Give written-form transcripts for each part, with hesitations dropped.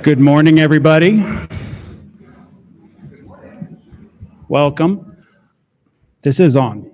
Good morning, everybody. Welcome. This is on.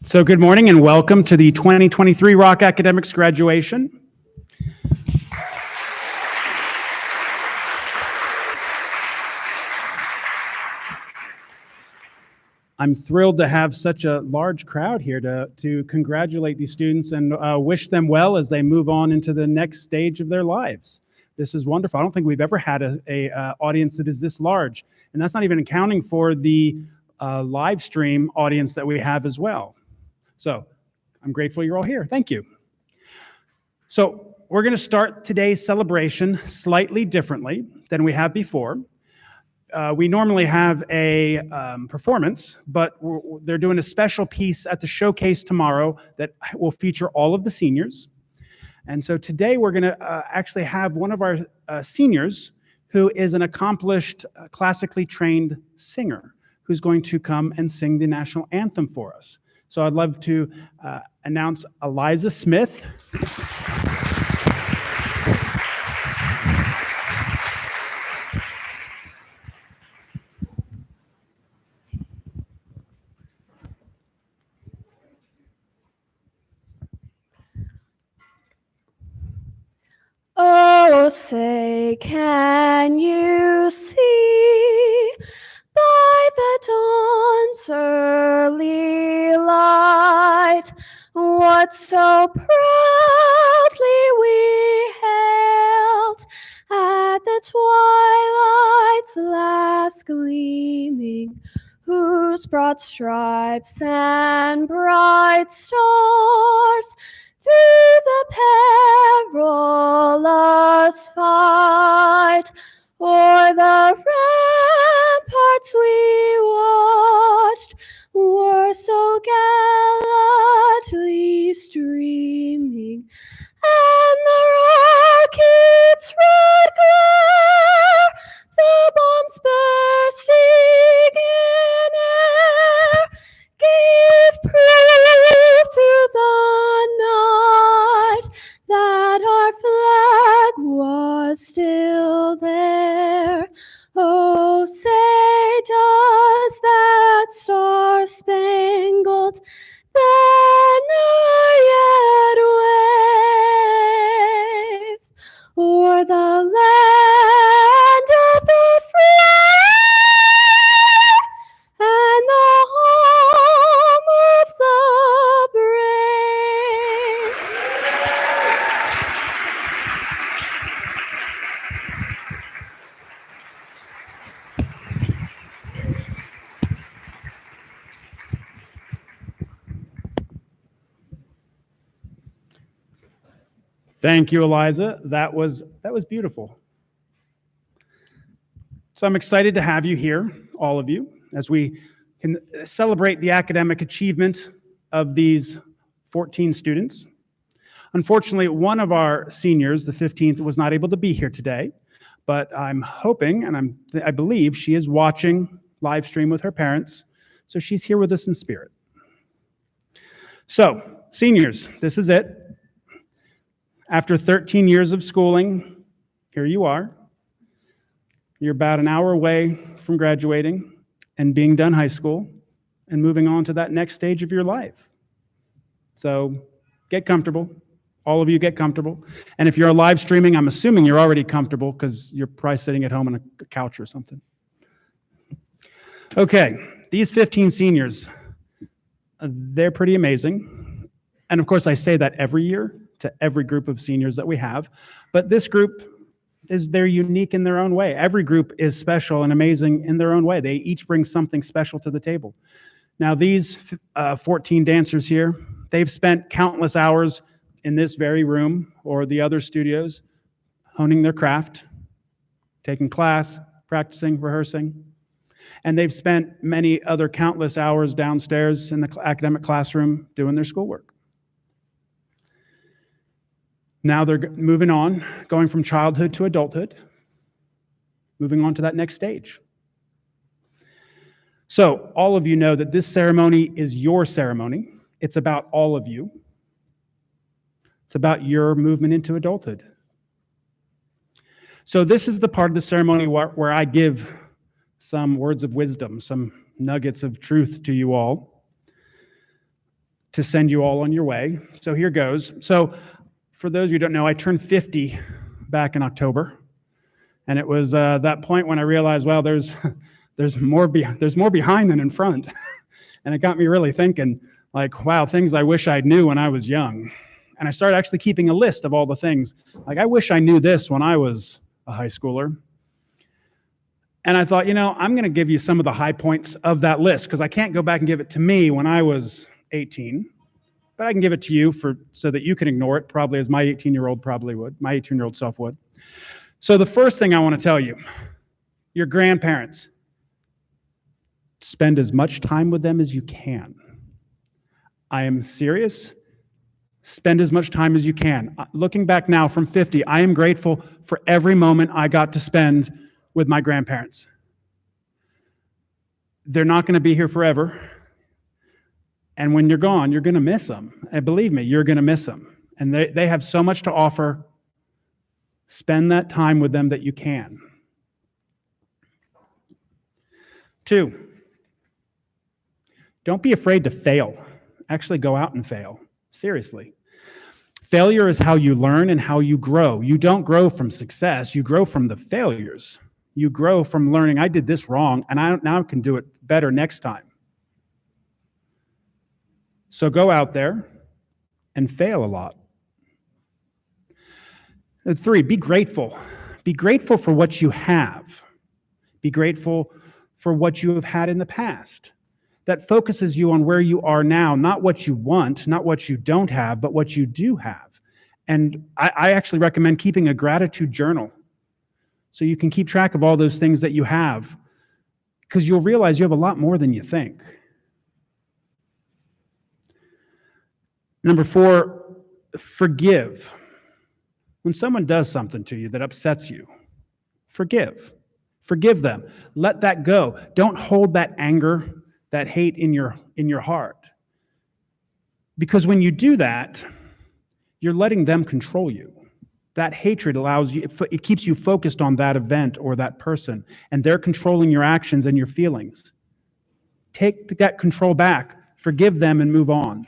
So good morning and welcome to the 2023 Rock Academics graduation. I'm thrilled to have such a large crowd here to congratulate these students and wish them well as they move on into the next stage of their lives. This is wonderful. I don't think we've ever had a audience that is this large, and that's not even accounting for the live stream audience that we have as well. So I'm grateful you're all here. Thank you. So we're going to start today's celebration slightly differently than we have before. We normally have a performance, but they're doing a special piece at the showcase tomorrow that will feature all of the seniors. And so today we're going to actually have one of our seniors who is an accomplished, classically trained singer who's going to come and sing the national anthem for us. So I'd love to announce Eliza Smith. Oh, say, can you see by the dawn's early light what so proudly we hailed at the twilight's last gleaming, whose broad stripes and bright stars through the perilous fight o'er the ramparts we watched were so gallantly streaming, and the rocket's red glare, the bombs bursting in air, gave proof through the night that our flag was still there. Oh, say, does that star-spangled banner yet wave o'er the land of the free and the home of the brave? Thank you, Eliza. That was beautiful. So I'm excited to have you here, all of you, as we can celebrate the academic achievement of these 14 students. Unfortunately, one of our seniors, the 15th, was not able to be here today, but I'm hoping, and I believe she is watching live stream with her parents, so she's here with us in spirit. So, seniors, this is it. After 13 years of schooling, here you are. You're about an hour away from graduating and being done high school and moving on to that next stage of your life. So get comfortable. All of you get comfortable. And if you're live streaming, I'm assuming you're already comfortable because you're probably sitting at home on a couch or something. Okay, these 15 seniors, they're pretty amazing. And of course, I say that every year to every group of seniors that we have. But this group, they're unique in their own way. Every group is special and amazing in their own way. They each bring something special to the table. Now, these 14 dancers here, they've spent countless hours in this very room or the other studios honing their craft, taking class, practicing, rehearsing. And they've spent many other countless hours downstairs in the academic classroom doing their schoolwork. Now they're moving on, going from childhood to adulthood, moving on to that next stage. So all of you know that this ceremony is your ceremony. It's about all of you. It's about your movement into adulthood. So this is the part of the ceremony where I give some words of wisdom, some nuggets of truth to you all to send you all on your way. So here goes. So for those of you who don't know, I turned 50 back in October. And it was that point when I realized, well, there's more behind than in front. And it got me really thinking, like, wow, things I wish I'd knew when I was young. And I started actually keeping a list of all the things. Like, I wish I knew this when I was a high schooler. And I thought, I'm going to give you some of the high points of that list because I can't go back and give it to me when I was 18. But I can give it to you so that you can ignore it, probably as my 18-year-old probably would, my 18-year-old self would. So the first thing I want to tell you, your grandparents, spend as much time with them as you can. I am serious. Spend as much time as you can. Looking back now from 50, I am grateful for every moment I got to spend with my grandparents. They're not going to be here forever. And when you're gone, you're going to miss them. And believe me, you're going to miss them. And they have so much to offer. Spend that time with them that you can. 2, don't be afraid to fail. Actually go out and fail. Seriously. Failure is how you learn and how you grow. You don't grow from success. You grow from the failures. You grow from learning, I did this wrong, and I now can do it better next time. So go out there and fail a lot. 3, be grateful. Be grateful for what you have. Be grateful for what you have had in the past. That focuses you on where you are now, not what you want, not what you don't have, but what you do have. And I actually recommend keeping a gratitude journal so you can keep track of all those things that you have, because you'll realize you have a lot more than you think. Number 4, forgive. When someone does something to you that upsets you, forgive. Forgive them. Let that go. Don't hold that anger, that hate in your heart. Because when you do that, you're letting them control you. That hatred allows you, it keeps you focused on that event or that person, and they're controlling your actions and your feelings. Take that control back, forgive them, and move on.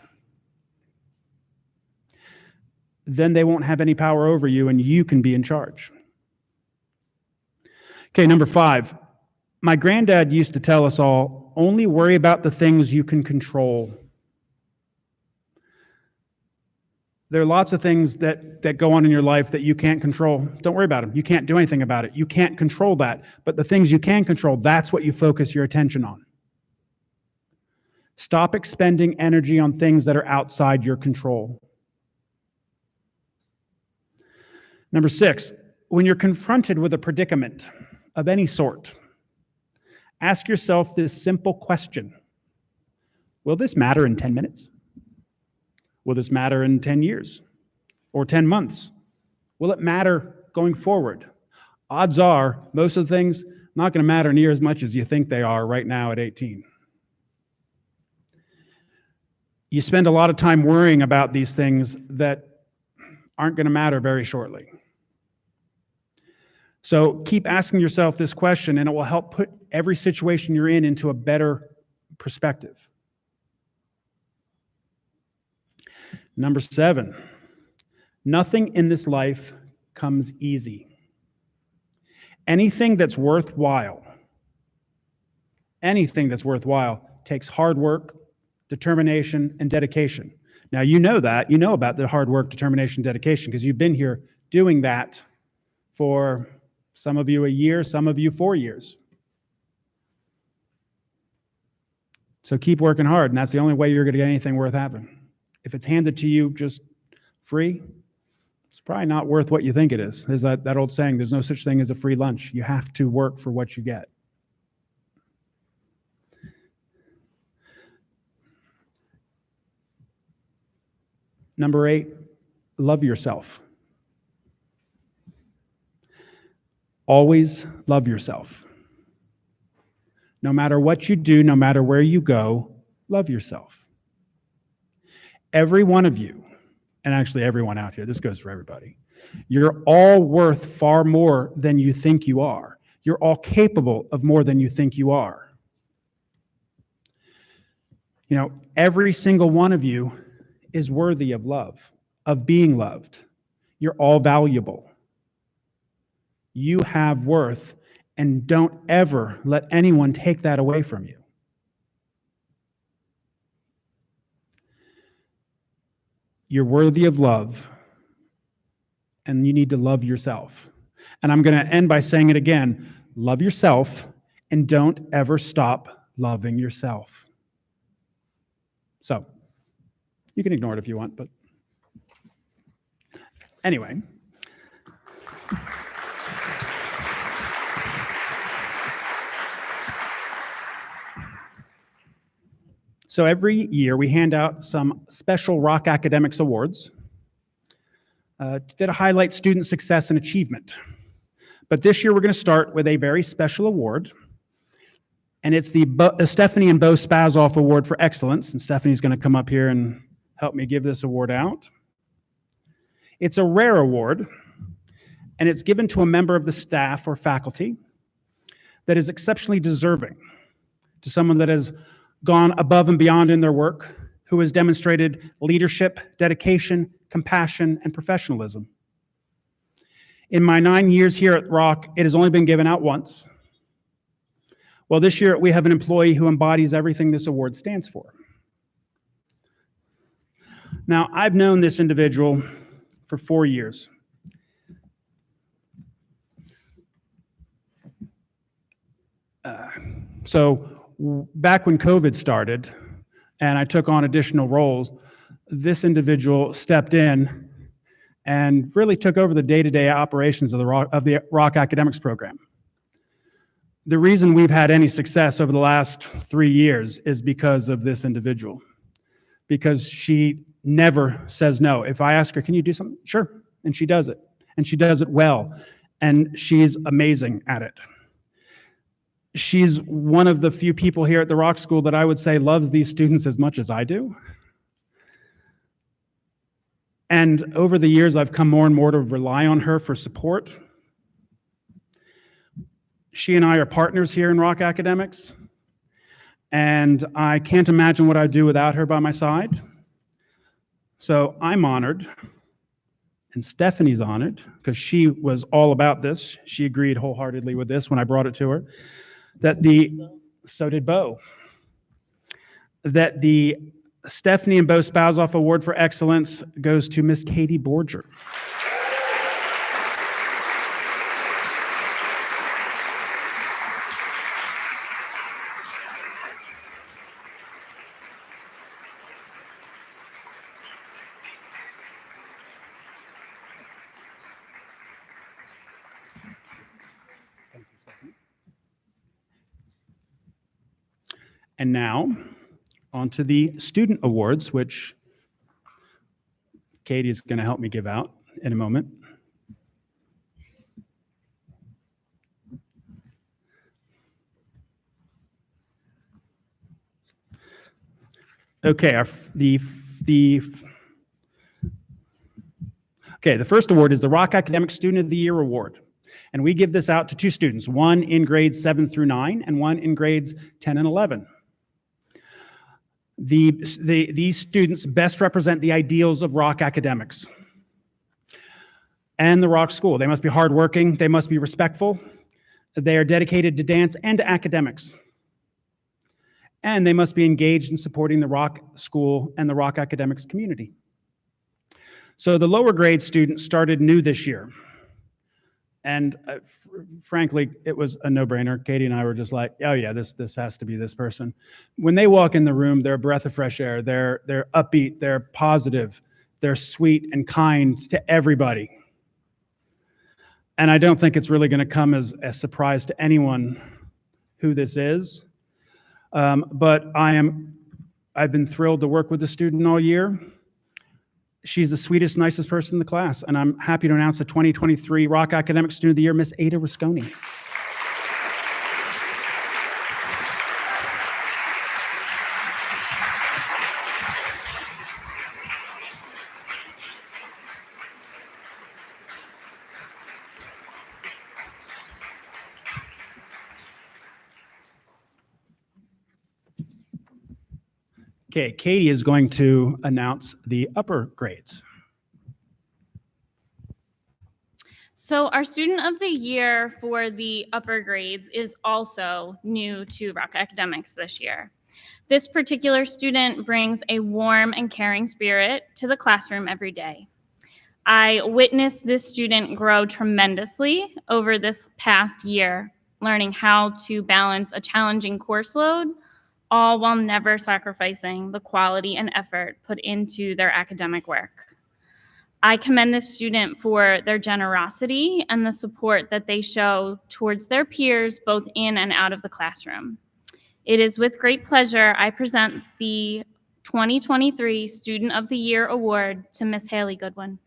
Then they won't have any power over you, and you can be in charge. Okay, number 5. My granddad used to tell us all, only worry about the things you can control. There are lots of things that go on in your life that you can't control. Don't worry about them. You can't do anything about it. You can't control that. But the things you can control, that's what you focus your attention on. Stop expending energy on things that are outside your control. Number 6, when you're confronted with a predicament of any sort, ask yourself this simple question. Will this matter in 10 minutes? Will this matter in 10 years or 10 months? Will it matter going forward? Odds are most of the things not going to matter near as much as you think they are right now at 18. You spend a lot of time worrying about these things that aren't going to matter very shortly. So keep asking yourself this question, and it will help put every situation you're in into a better perspective. Number 7, nothing in this life comes easy. Anything that's worthwhile takes hard work, determination, and dedication. Now, you know that. You know about the hard work, determination, dedication, because you've been here doing that For some of you, a year, some of you, 4 years. So keep working hard, and that's the only way you're going to get anything worth having. If it's handed to you just free, it's probably not worth what you think it is. There's that old saying, there's no such thing as a free lunch. You have to work for what you get. Number 8, love yourself. Always love yourself. No matter what you do, no matter where you go, love yourself. Every one of you, and actually everyone out here, this goes for everybody, you're all worth far more than you think you are. You're all capable of more than you think you are. You know, every single one of you is worthy of love, of being loved. You're all valuable. You have worth, and don't ever let anyone take that away from you. You're worthy of love, and you need to love yourself. And I'm going to end by saying it again. Love yourself, and don't ever stop loving yourself. So, you can ignore it if you want, but anyway. So every year we hand out some special Rock Academics Awards to highlight student success and achievement. But this year we're going to start with a very special award, and it's the Stephanie and Bo Spazoff Award for Excellence, and Stephanie's going to come up here and help me give this award out. It's a rare award, and it's given to a member of the staff or faculty that is exceptionally deserving, to someone that has gone above and beyond in their work, who has demonstrated leadership, dedication, compassion, and professionalism. In my 9 years here at Rock, it has only been given out once. Well, this year we have an employee who embodies everything this award stands for. Now, I've known this individual for 4 years. So back when COVID started and I took on additional roles, this individual stepped in and really took over the day-to-day operations of the Rock Academics program. The reason we've had any success over the last 3 years is because of this individual, because she never says no. If I ask her, can you do something? Sure, and she does it, and she does it well, and she's amazing at it. She's one of the few people here at the Rock School that I would say loves these students as much as I do. And over the years, I've come more and more to rely on her for support. She and I are partners here in Rock Academics, and I can't imagine what I'd do without her by my side. So I'm honored, and Stephanie's honored, because she was all about this. She agreed wholeheartedly with this when I brought it to her. So did Bo. That the Stephanie and Bo Spazoff Award for Excellence goes to Miss Katie Borger. And now, on to the student awards, which Katie is going to help me give out in a moment. Okay, the first award is the Rock Academic Student of the Year Award. And we give this out to 2 students, one in grades 7 through 9 and one in grades 10 and 11. These students best represent the ideals of Rock Academics and the Rock School. They must be hardworking, they must be respectful, they are dedicated to dance and to academics, and they must be engaged in supporting the Rock School and the Rock Academics community. So the lower grade students started new this year. And frankly, it was a no-brainer. Katie and I were just like, oh yeah, this has to be this person. When they walk in the room, they're a breath of fresh air. They're upbeat, they're positive, they're sweet and kind to everybody. And I don't think it's really going to come as a surprise to anyone who this is. But I've been thrilled to work with the student all year. She's the sweetest, nicest person in the class, and I'm happy to announce the 2023 Rock Academic Student of the Year, Miss Ada Rusconi. Okay, Katie is going to announce the upper grades. So our student of the year for the upper grades is also new to Rock Academics this year. This particular student brings a warm and caring spirit to the classroom every day. I witnessed this student grow tremendously over this past year, learning how to balance a challenging course load, all while never sacrificing the quality and effort put into their academic work. I commend this student for their generosity and the support that they show towards their peers, both in and out of the classroom. It is with great pleasure I present the 2023 Student of the Year Award to Miss Haley Goodwin.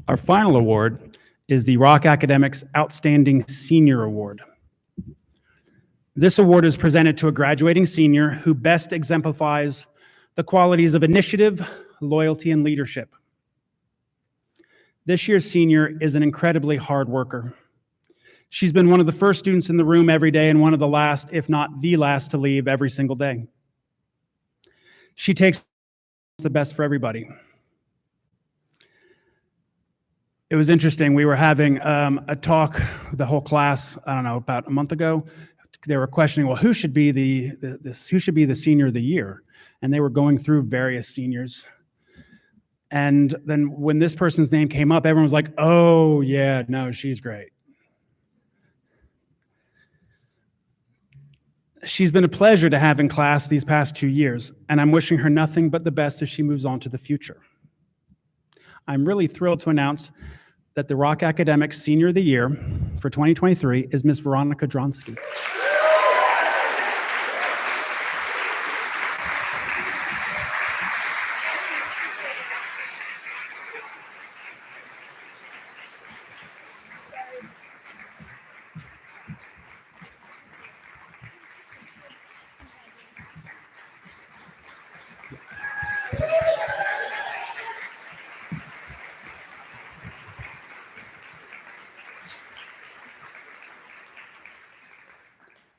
Our final award is the Rock Academics Outstanding Senior Award. This award is presented to a graduating senior who best exemplifies the qualities of initiative, loyalty, and leadership. This year's senior is an incredibly hard worker. She's been one of the first students in the room every day and one of the last, if not the last, to leave every single day. She takes the best for everybody. It was interesting. We were having a talk, the whole class, I don't know, about a month ago. They were questioning, well, who should be the senior of the year? And they were going through various seniors. And then when this person's name came up, everyone was like, oh yeah, no, she's great. She's been a pleasure to have in class these past 2 years, and I'm wishing her nothing but the best as she moves on to the future. I'm really thrilled to announce that the Rock Academics Senior of the Year for 2023 is Miss Veronica Dronsky.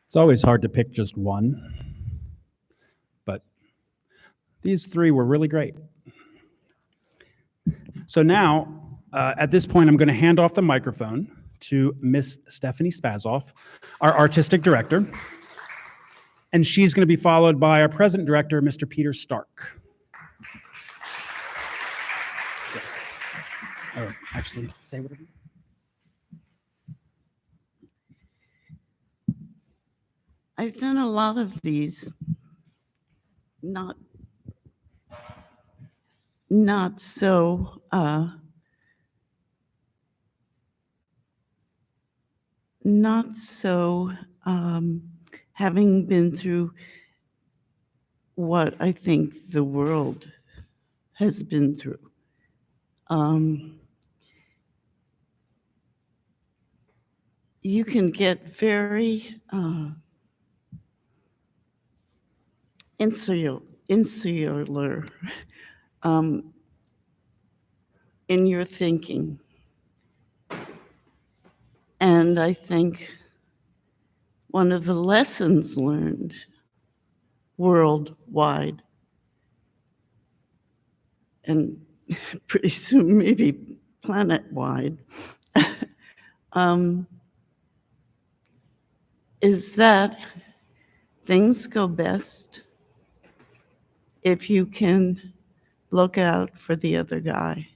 It's always hard to pick just one, but these three were really great. So now, at this point, I'm going to hand off the microphone to Miss Stephanie Spazoff, our artistic director, and she's going to be followed by our present director, Mr. Peter Stark. Oh, actually, say whatever. I've done a lot of these, not so having been through what I think the world has been through. You can get very insular in your thinking. And I think one of the lessons learned worldwide. And pretty soon, maybe planet-wide, is that things go best if you can look out for the other guy.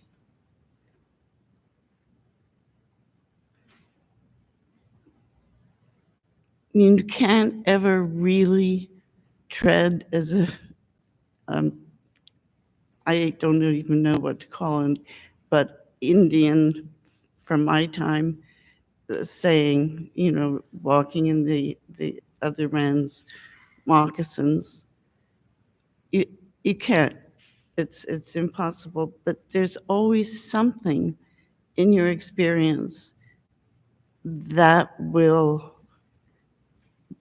You can't ever really tread as a, I don't even know what to call him, but Indian from my time, saying, walking in the other man's moccasins. You can't. It's impossible. But there's always something in your experience that will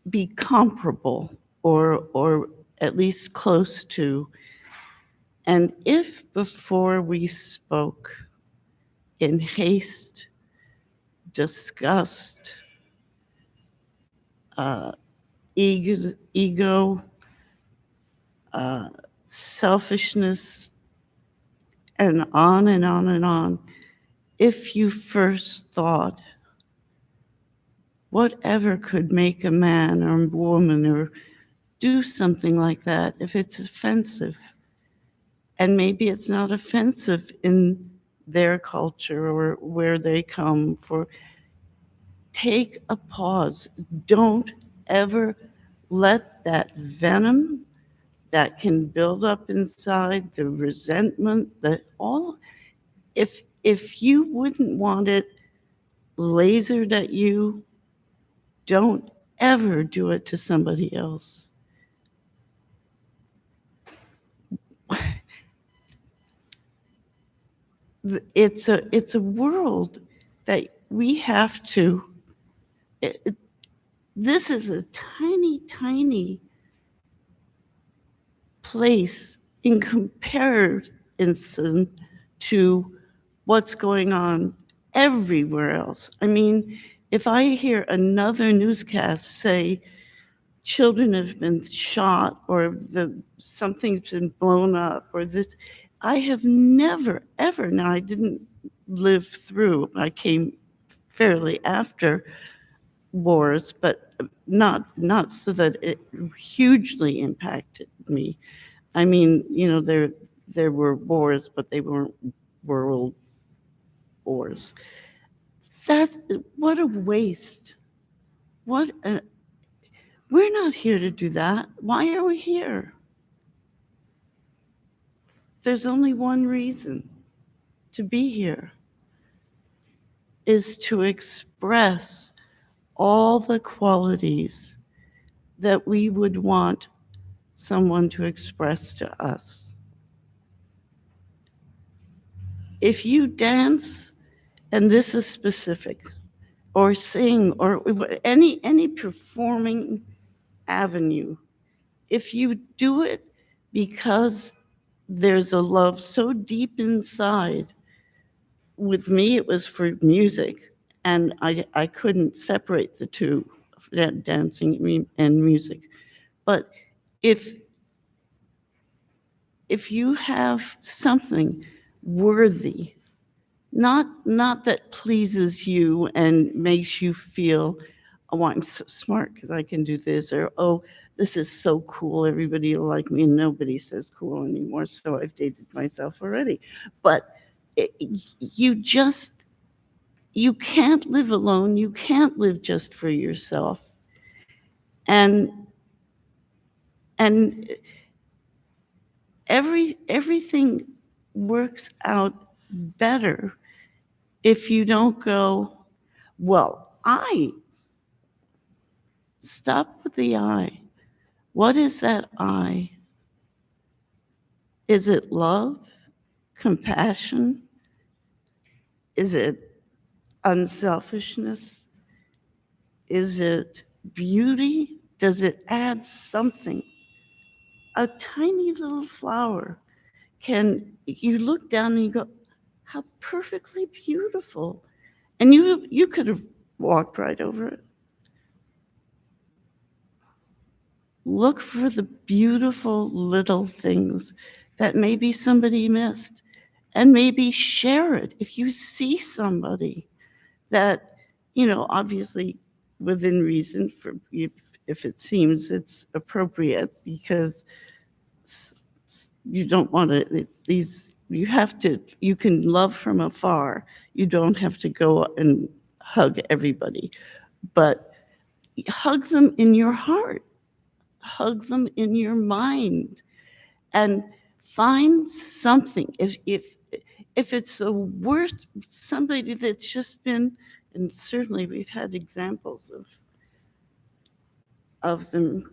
be comparable or at least close to. And if before we spoke in haste, disgust, ego, selfishness, and on and on and on, if you first thought, whatever could make a man or a woman or do something like that, if it's offensive, and maybe it's not offensive in their culture or where they come for, take a pause. Don't ever let that venom that can build up inside, the resentment, if you wouldn't want it lasered at you, don't ever do it to somebody else. It's a world that we have to, this is a tiny, tiny place in comparison to what's going on everywhere else. I mean, if I hear another newscast say children have been shot or something's been blown up or this, I have never, ever, now I didn't live through, I came fairly after wars, but not so that it hugely impacted me. I mean, there were wars, but they weren't world wars. What a waste. We're not here to do that. Why are we here? There's only one reason to be here, is to express all the qualities that we would want someone to express to us. If you dance, and this is specific, or sing, or any performing avenue, if you do it because there's a love so deep inside, with me it was for music, and I couldn't separate the two, dancing and music. But if you have something worthy, not that pleases you and makes you feel, oh, I'm so smart because I can do this, or oh, this is so cool, everybody will like me, and nobody says cool anymore, so I've dated myself already. But you can't live alone, you can't live just for yourself. And everything works out better if you don't go, well, stop with the I. What is that I? Is it love, compassion? Is it unselfishness? Is it beauty? Does it add something? A tiny little flower you look down and you go, how perfectly beautiful. And you could have walked right over it. Look for the beautiful little things that maybe somebody missed, and maybe share it. If you see somebody that, obviously within reason, for if it seems it's appropriate, because you don't want to, you can love from afar. You don't have to go and hug everybody, but hug them in your heart, hug them in your mind, and find something. If it's the worst, somebody that's just been, and certainly we've had examples of them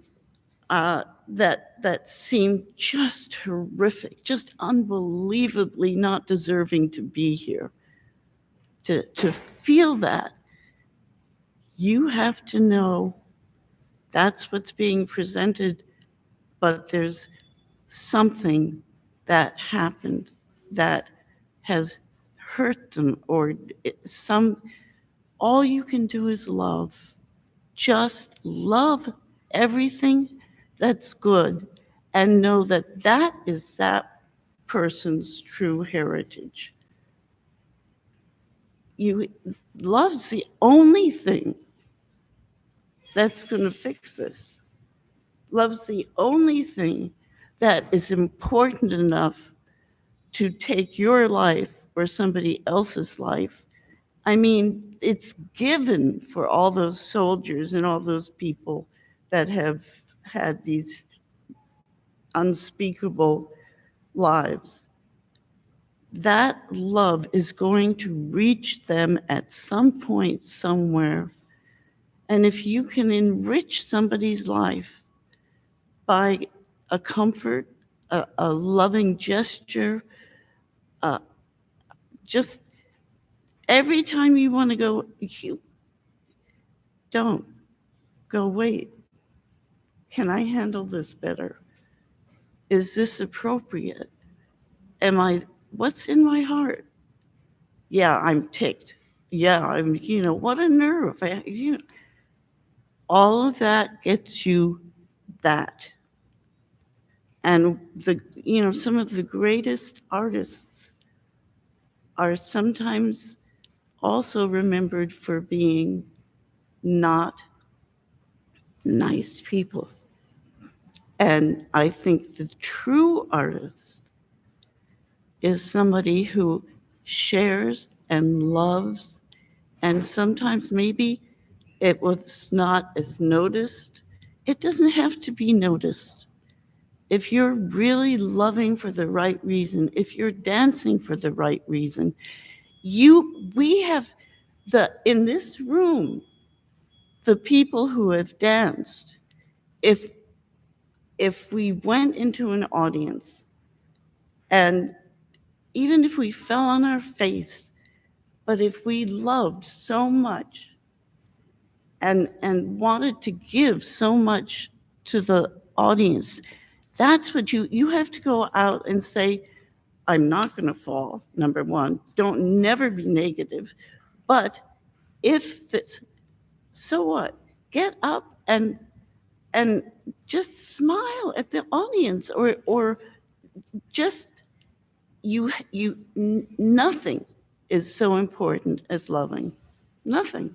that seem just horrific, just unbelievably not deserving to be here. To feel that, you have to know that's what's being presented, but there's something that happened that has hurt them, or all you can do is love. Just love everything that's good and know that that is that person's true heritage. Love's the only thing that's going to fix this. Love's the only thing that is important enough to take your life or somebody else's life. I mean, it's given for all those soldiers and all those people that have had these unspeakable lives. That love is going to reach them at some point somewhere. And if you can enrich somebody's life by a comfort, a loving gesture, just every time you want to go, you don't go, wait, can I handle this better? Is this appropriate? What's in my heart? Yeah, I'm ticked. Yeah, what a nerve. All of that gets you that. And some of the greatest artists are sometimes also remembered for being not nice people. And I think the true artist is somebody who shares and loves, and sometimes maybe it was not as noticed. It doesn't have to be noticed. If you're really loving for the right reason, if you're dancing for the right reason, we have in this room, the people who have danced, if we went into an audience, and even if we fell on our face, but if we loved so much and wanted to give so much to the audience, that's what you have to go out and say, I'm not going to fall, number one. Don't never be negative. But so what? Get up and just smile at the audience, or just nothing is so important as loving. Nothing.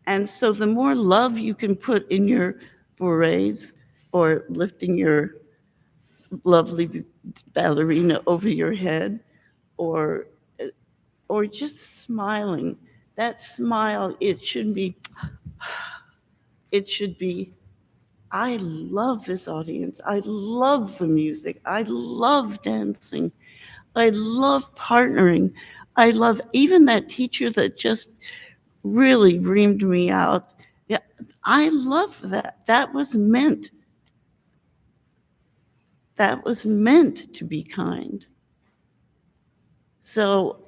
And so the more love you can put in your berets, or lifting your lovely ballerina over your head, or just smiling, that smile, it should be, I love this audience. I love the music. I love dancing. I love partnering. I love even that teacher that just really reamed me out. Yeah, I love that. That was meant. That was meant to be kind. So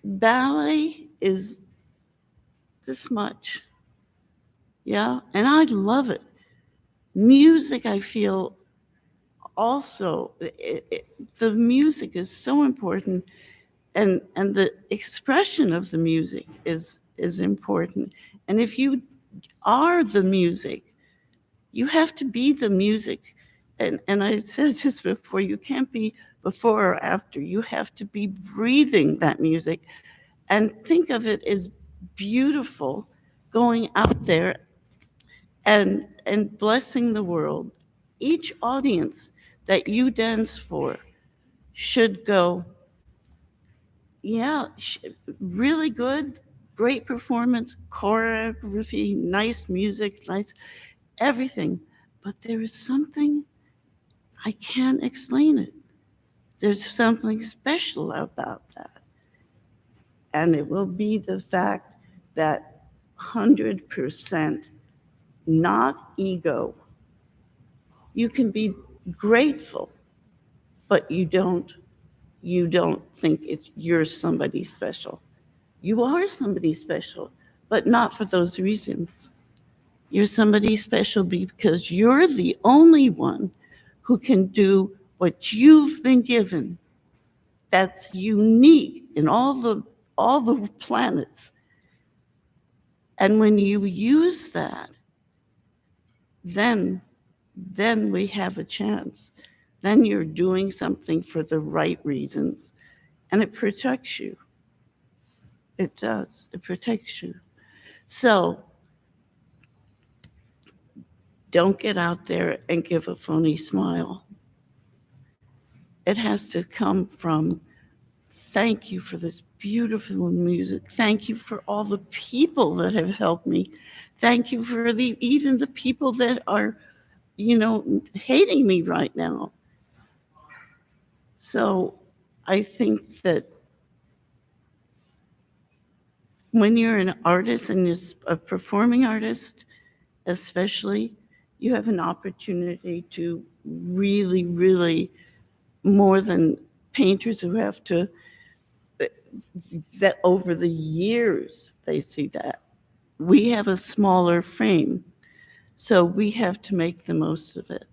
ballet is this much. Yeah, and I love it. Music, I feel also, the music is so important, and the expression of the music is important. And if you are the music. You have to be the music. And I said this before, you can't be before or after. You have to be breathing that music and think of it as beautiful, going out there and blessing the world. Each audience that you dance for should go, yeah, really good, great performance, choreography, nice music, nice everything. But there is something, I can't explain it. There's something special about that. And it will be the fact that 100% not ego. You can be grateful, but you don't think you're somebody special. You are somebody special, but not for those reasons. You're somebody special because you're the only one who can do what you've been given. That's unique in all the planets. And when you use that, then we have a chance. Then you're doing something for the right reasons, and it protects you. It does. It protects you. So don't get out there and give a phony smile. It has to come from, thank you for this beautiful music. Thank you for all the people that have helped me. Thank you for even the people that are, hating me right now. So I think that when you're an artist and you're a performing artist, especially, you have an opportunity to really, really, more than painters who have to, that over the years, they see that. We have a smaller frame, so we have to make the most of it.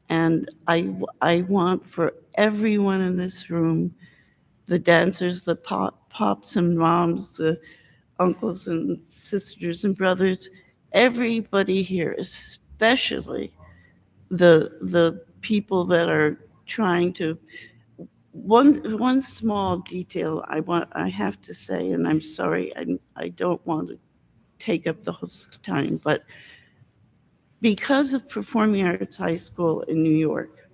And I want for everyone in this room, the dancers, the pops and moms, the uncles and sisters and brothers, everybody here, especially the people that are trying to. One small detail I have to say, and I'm sorry, I don't want to take up the whole time, but because of Performing Arts High School in New York,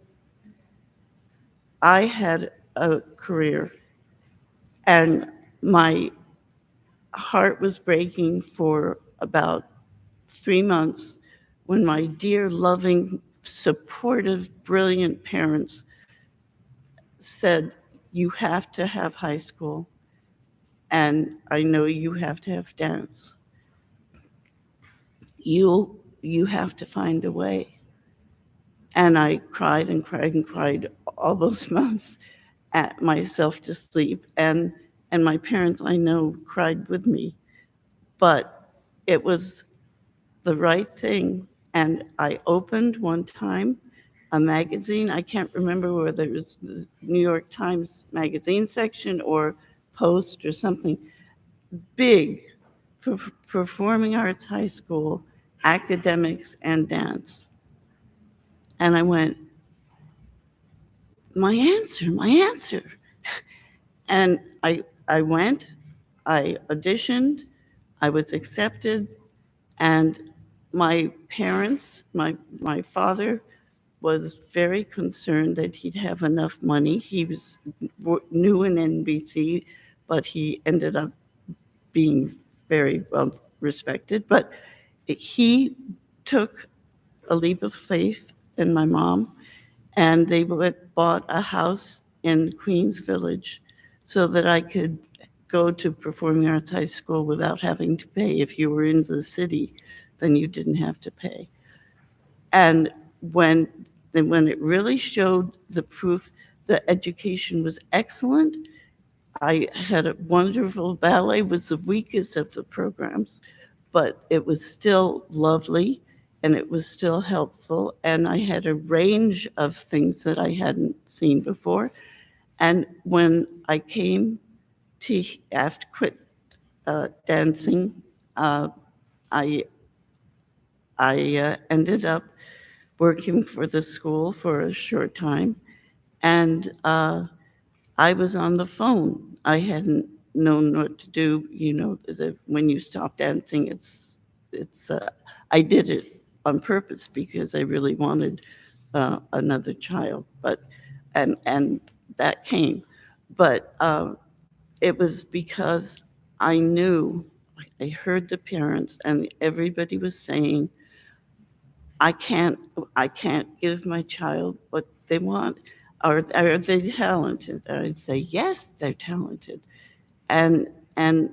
I had a career, and my heart was breaking for about 3 months when my dear, loving, supportive, brilliant parents said, you have to have high school, and I know you have to have dance. You have to find a way. And I cried and cried and cried all those months at myself to sleep. And my parents, I know, cried with me. But it was the right thing. And I opened one time a magazine. I can't remember whether it was the New York Times magazine section or Post or something big for Performing Arts High School, academics, and dance. And I went, my answer. And I went, I auditioned, I was accepted, and my parents, my father was very concerned that he'd have enough money. He was new in NBC, but he ended up being very well respected. But he took a leap of faith in my mom, and they bought a house in Queens Village so that I could go to Performing Arts High School without having to pay. If you were in the city, then you didn't have to pay. And when it really showed the proof that education was excellent, I had a wonderful ballet, was the weakest of the programs, but it was still lovely and it was still helpful. And I had a range of things that I hadn't seen before. And when I came to have to quit dancing, I ended up working for the school for a short time, and I was on the phone. I hadn't known what to do. You know, when you stop dancing, it's. I did it on purpose because I really wanted another child, but and that came, but it was because I knew. I heard the parents, and everybody was saying, I can't I can't give my child what they want. Are they talented? And I'd say, yes, they're talented. And and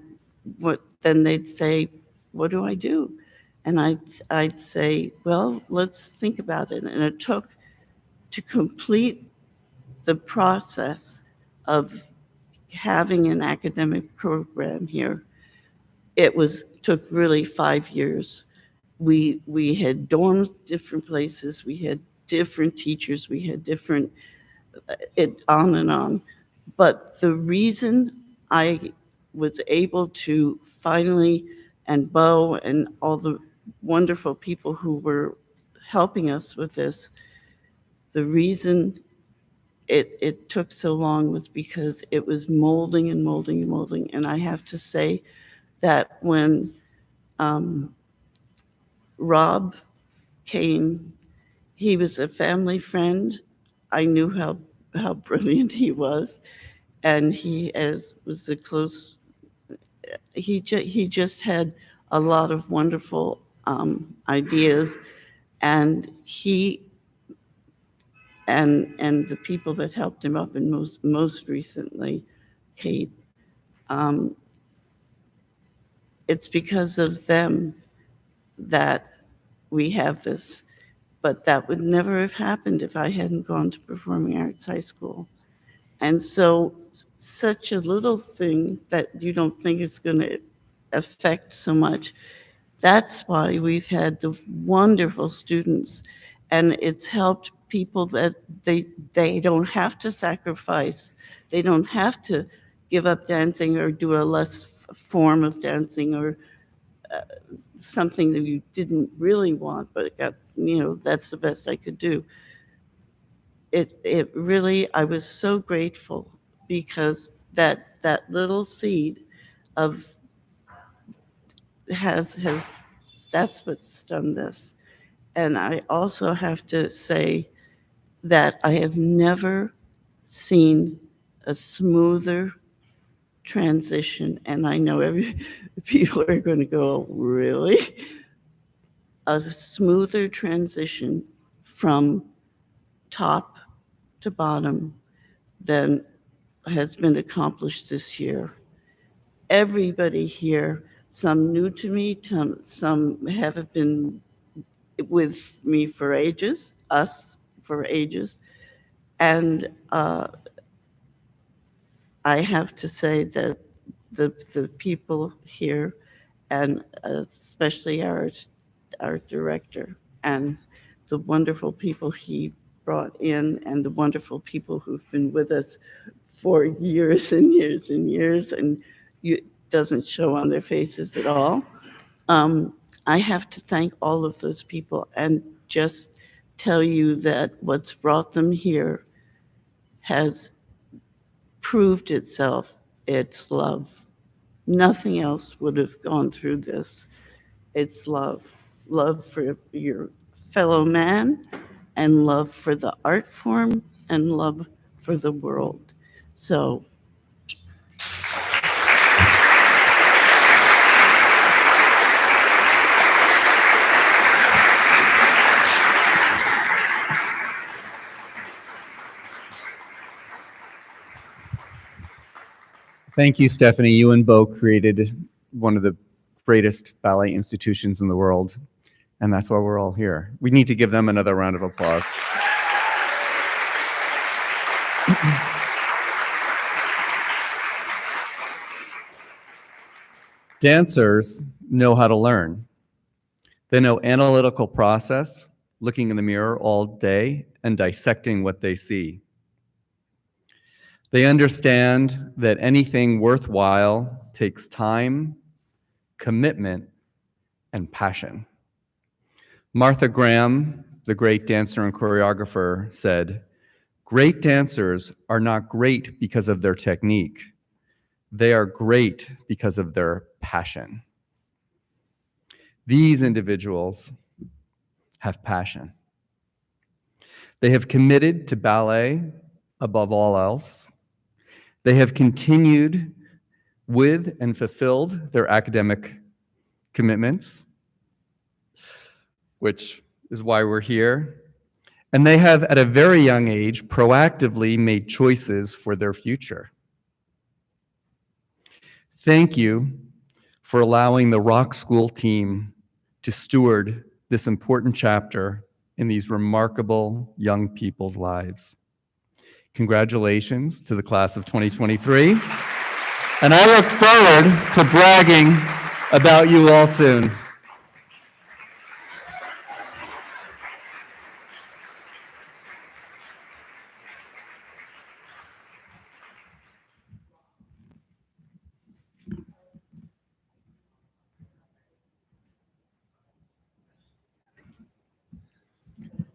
what then they'd say, what do I do? And I'd say, well, let's think about it. And it took to complete the process of having an academic program here. Took really 5 years. We had dorms different places, we had different teachers, we had different it on and on. But the reason I was able to finally, and Bo and all the wonderful people who were helping us with this, the reason it took so long was because it was molding and molding and molding. And I have to say that when um, Rob came, he was a family friend. I knew how brilliant he was, and he as was a close. He just had a lot of wonderful ideas, and he and the people that helped him up, and most recently, Kate. Um, it's because of them that we have this. But that would never have happened if I hadn't gone to Performing Arts High School. And so, such a little thing that you don't think is going to affect so much. That's why we've had the wonderful students, and it's helped people that they don't have to sacrifice. They don't have to give up dancing or do a less form of dancing or something that you didn't really want, but it got, that's the best I could do. It really, I was so grateful because that little seed of has that's what's done this. And I also have to say that I have never seen a smoother transition, and I know people are going to go, really? A smoother transition from top to bottom than has been accomplished this year. Everybody here, some new to me, some haven't been with me for ages, us for ages. And I have to say that the people here, and especially our director and the wonderful people he brought in, and the wonderful people who've been with us for years and years and years, and it doesn't show on their faces at all. I have to thank all of those people and just tell you that what's brought them here has proved itself. It's love. Nothing else would have gone through this. It's love. Love for your fellow man, and love for the art form, and love for the world. So Thank you, Stephanie. You and Bo created one of the greatest ballet institutions in the world, and that's why we're all here. We need to give them another round of applause. Dancers know how to learn. They know analytical process, looking in the mirror all day and dissecting what they see. They understand that anything worthwhile takes time, commitment, and passion. Martha Graham, the great dancer and choreographer, said, "Great dancers are not great because of their technique. They are great because of their passion." These individuals have passion. They have committed to ballet above all else. They have continued with and fulfilled their academic commitments, which is why we're here. And they have, at a very young age, proactively made choices for their future. Thank you for allowing the Rock School team to steward this important chapter in these remarkable young people's lives. Congratulations to the class of 2023. And I look forward to bragging about you all soon.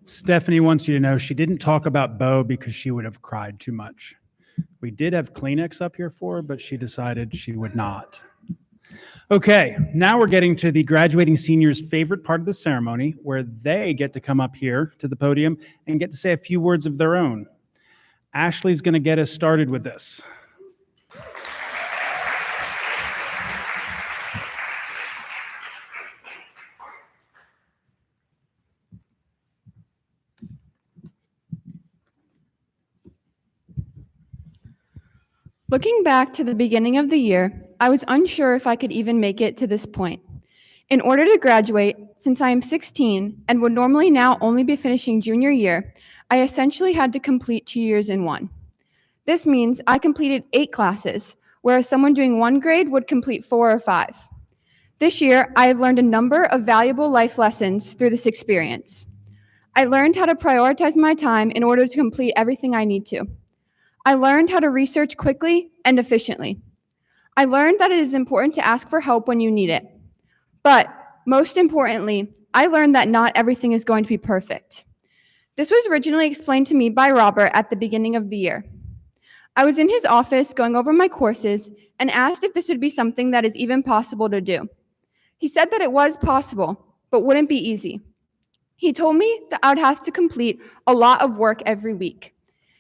Stephanie wants you to know she didn't talk about Bo because she would have cried too much. We did have Kleenex up here for her, but she decided she would not. Okay, now we're getting to the graduating seniors' favorite part of the ceremony, where they get to come up here to the podium and get to say a few words of their own. Ashley's going to get us started with this. Looking back to the beginning of the year, I was unsure if I could even make it to this point. In order to graduate, since I am 16 and would normally now only be finishing junior year, I essentially had to complete 2 years in one. This means I completed 8 classes, whereas someone doing 1 grade would complete 4 or 5. This year, I have learned a number of valuable life lessons through this experience. I learned how to prioritize my time in order to complete everything I need to. I learned how to research quickly and efficiently. I learned that it is important to ask for help when you need it. But most importantly, I learned that not everything is going to be perfect. This was originally explained to me by Robert at the beginning of the year. I was in his office going over my courses and asked if this would be something that is even possible to do. He said that it was possible, but wouldn't be easy. He told me that I would have to complete a lot of work every week.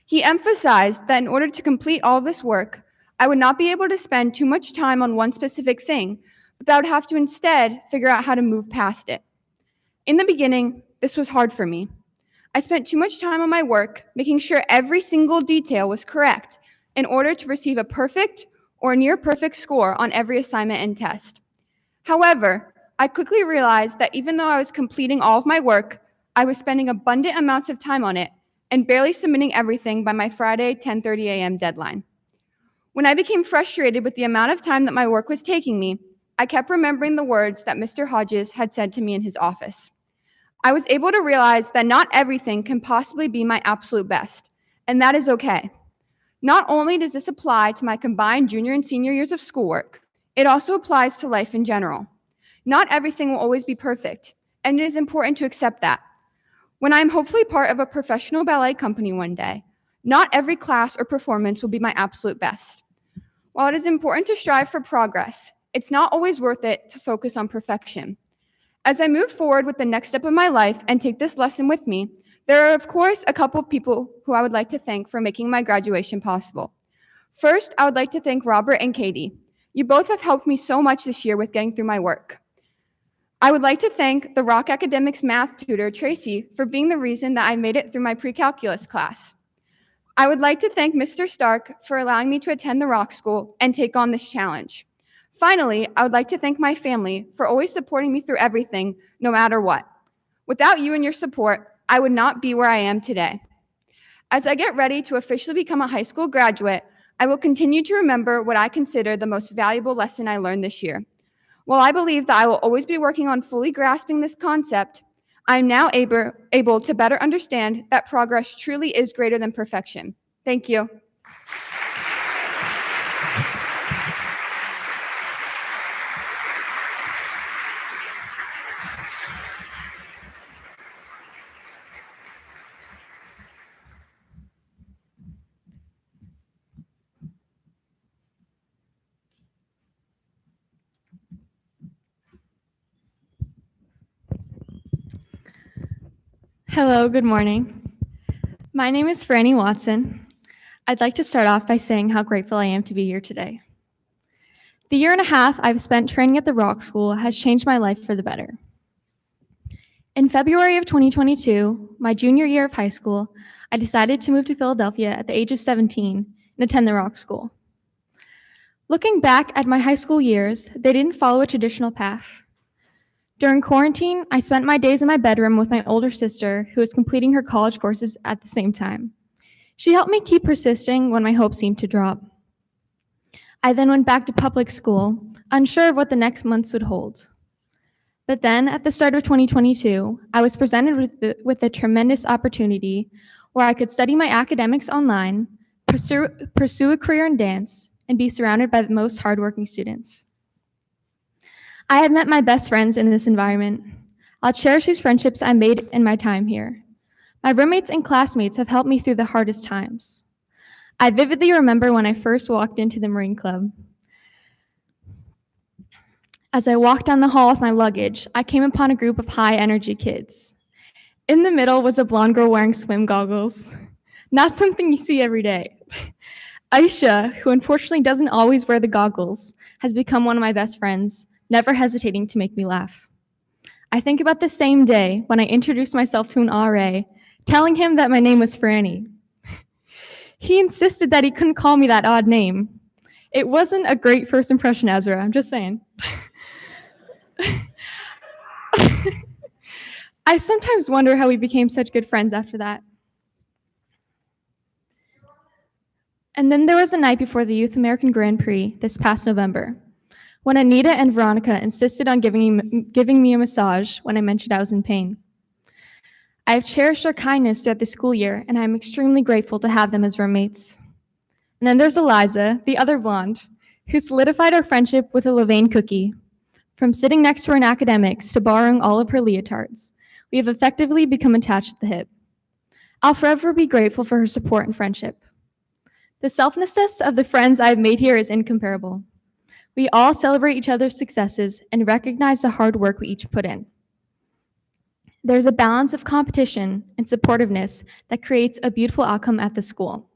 He emphasized that in order to complete all this work, I would not be able to spend too much time on one specific thing, but I would have to instead figure out how to move past it. In the beginning, this was hard for me. I spent too much time on my work, making sure every single detail was correct in order to receive a perfect or near perfect score on every assignment and test. However, I quickly realized that even though I was completing all of my work, I was spending abundant amounts of time on it and barely submitting everything by my Friday 10:30 a.m. deadline. When I became frustrated with the amount of time that my work was taking me, I kept remembering the words that Mr. Hodges had said to me in his office. I was able to realize that not everything can possibly be my absolute best, and that is okay. Not only does this apply to my combined junior and senior years of schoolwork, it also applies to life in general. Not everything will always be perfect, and it is important to accept that. When I am hopefully part of a professional ballet company one day, not every class or performance will be my absolute best. While it is important to strive for progress, it's not always worth it to focus on perfection. As I move forward with the next step of my life and take this lesson with me, there are, of course, a couple of people who I would like to thank for making my graduation possible. First, I would like to thank Robert and Katie. You both have helped me so much this year with getting through my work. I would like to thank the Rock Academics math tutor, Tracy, for being the reason that I made it through my pre-calculus class. I would like to thank Mr. Stark for allowing me to attend the Rock School and take on this challenge. Finally, I would like to thank my family for always supporting me through everything, no matter what. Without you and your support, I would not be where I am today. As I get ready to officially become a high school graduate, I will continue to remember what I consider the most valuable lesson I learned this year. While I believe that I will always be working on fully grasping this concept, I am now able to better understand that progress truly is greater than perfection. Thank you. Hello, good morning. My name is Franny Watson. I'd like to start off by saying how grateful I am to be here today. The year and a half I've spent training at the Rock School has changed my life for the better. In February of 2022, my junior year of high school, I decided to move to Philadelphia at the age of 17 and attend the Rock School. Looking back at my high school years, they didn't follow a traditional path. During quarantine, I spent my days in my bedroom with my older sister, who was completing her college courses at the same time. She helped me keep persisting when my hopes seemed to drop. I then went back to public school, unsure of what the next months would hold. But then, at the start of 2022, I was presented with a tremendous opportunity where I could study my academics online, pursue a career in dance, and be surrounded by the most hardworking students. I have met my best friends in this environment. I'll cherish these friendships I made in my time here. My roommates and classmates have helped me through the hardest times. I vividly remember when I first walked into the Marine Club. As I walked down the hall with my luggage, I came upon a group of high-energy kids. In the middle was a blonde girl wearing swim goggles. Not something you see every day. Aisha, who unfortunately doesn't always wear the goggles, has become one of my best friends, never hesitating to make me laugh. I think about the same day when I introduced myself to an RA, telling him that my name was Franny. He insisted that he couldn't call me that odd name. It wasn't a great first impression, Ezra, I'm just saying. I sometimes wonder how we became such good friends after that. And then there was the night before the Youth American Grand Prix this past November, when Anita and Veronica insisted on giving me a massage when I mentioned I was in pain. I have cherished their kindness throughout the school year, and I'm extremely grateful to have them as roommates. And then there's Eliza, the other blonde, who solidified our friendship with a Levain cookie. From sitting next to her in academics to borrowing all of her leotards, we have effectively become attached at the hip. I'll forever be grateful for her support and friendship. The selflessness of the friends I have made here is incomparable. We all celebrate each other's successes and recognize the hard work we each put in. There's a balance of competition and supportiveness that creates a beautiful outcome at the school.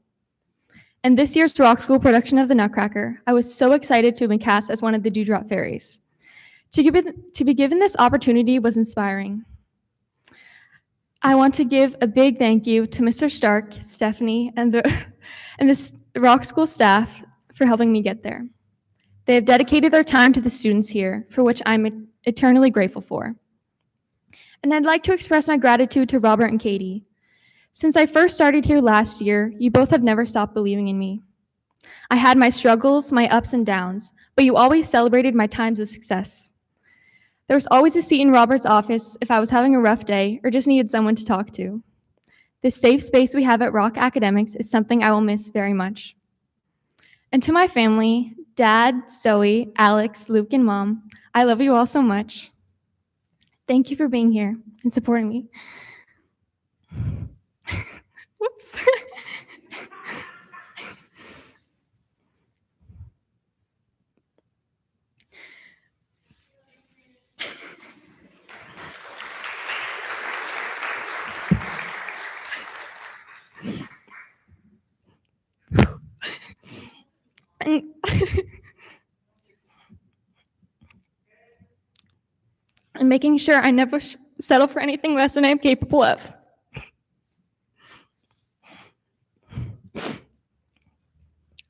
In this year's Rock School production of The Nutcracker, I was so excited to have been cast as one of the Dewdrop Fairies. To be given this opportunity was inspiring. I want to give a big thank you to Mr. Stark, Stephanie, and the Rock School staff for helping me get there. They have dedicated their time to the students here, for which I'm eternally grateful for. And I'd like to express my gratitude to Robert and Katie. Since I first started here last year, you both have never stopped believing in me. I had my struggles, my ups and downs, but you always celebrated my times of success. There was always a seat in Robert's office if I was having a rough day or just needed someone to talk to. This safe space we have at Rock Academics is something I will miss very much. And to my family, Dad, Zoe, Alex, Luke, and Mom, I love you all so much. Thank you for being here and supporting me. Whoops. And making sure I never settle for anything less than I am capable of.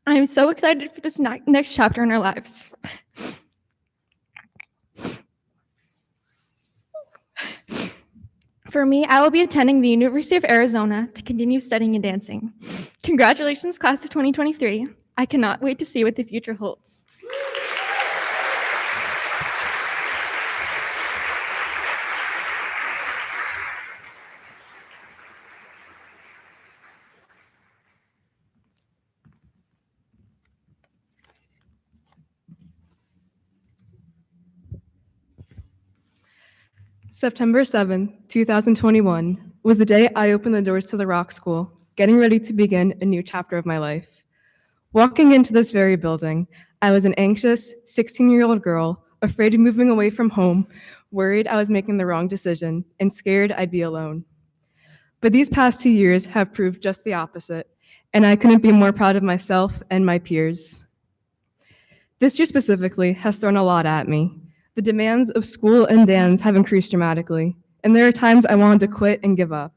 I am so excited for this next chapter in our lives. For me, I will be attending the University of Arizona to continue studying and dancing. Congratulations, class of 2023. I cannot wait to see what the future holds. September 7th, 2021 was the day I opened the doors to the Rock School, getting ready to begin a new chapter of my life. Walking into this very building, I was an anxious 16-year-old girl, afraid of moving away from home, worried I was making the wrong decision, and scared I'd be alone. But these past 2 years have proved just the opposite, and I couldn't be more proud of myself and my peers. This year specifically has thrown a lot at me. The demands of school and dance have increased dramatically, and there are times I wanted to quit and give up.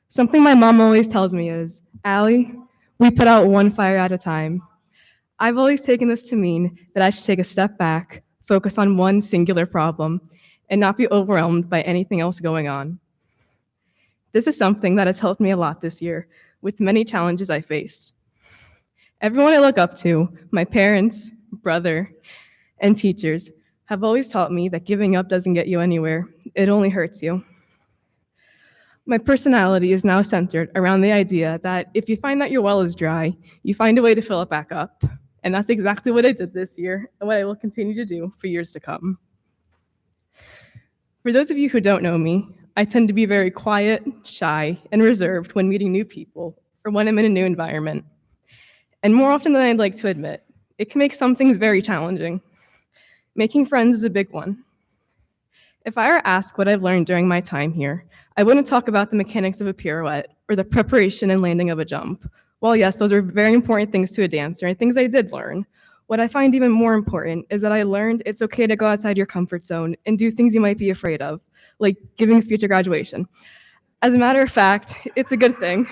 Something my mom always tells me is, Allie, we put out one fire at a time. I've always taken this to mean that I should take a step back, focus on one singular problem, and not be overwhelmed by anything else going on. This is something that has helped me a lot this year, with many challenges I faced. Everyone I look up to, my parents, brother, and teachers, have always taught me that giving up doesn't get you anywhere. It only hurts you. My personality is now centered around the idea that if you find that your well is dry, you find a way to fill it back up. And that's exactly what I did this year and what I will continue to do for years to come. For those of you who don't know me, I tend to be very quiet, shy, and reserved when meeting new people or when I'm in a new environment. And more often than I'd like to admit, it can make some things very challenging. Making friends is a big one. If I were asked what I've learned during my time here, I wouldn't talk about the mechanics of a pirouette or the preparation and landing of a jump. While yes, those are very important things to a dancer and things I did learn, what I find even more important is that I learned it's okay to go outside your comfort zone and do things you might be afraid of, like giving a speech at graduation. As a matter of fact, it's a good thing.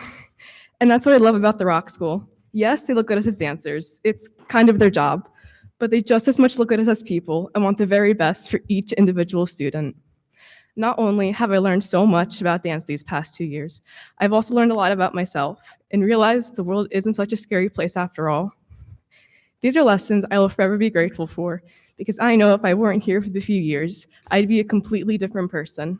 And that's what I love about the Rock School. Yes, they look at us as dancers. It's kind of their job, but they just as much look at us as people and want the very best for each individual student. Not only have I learned so much about dance these past 2 years, I've also learned a lot about myself and realized the world isn't such a scary place after all. These are lessons I will forever be grateful for because I know if I weren't here for the few years, I'd be a completely different person.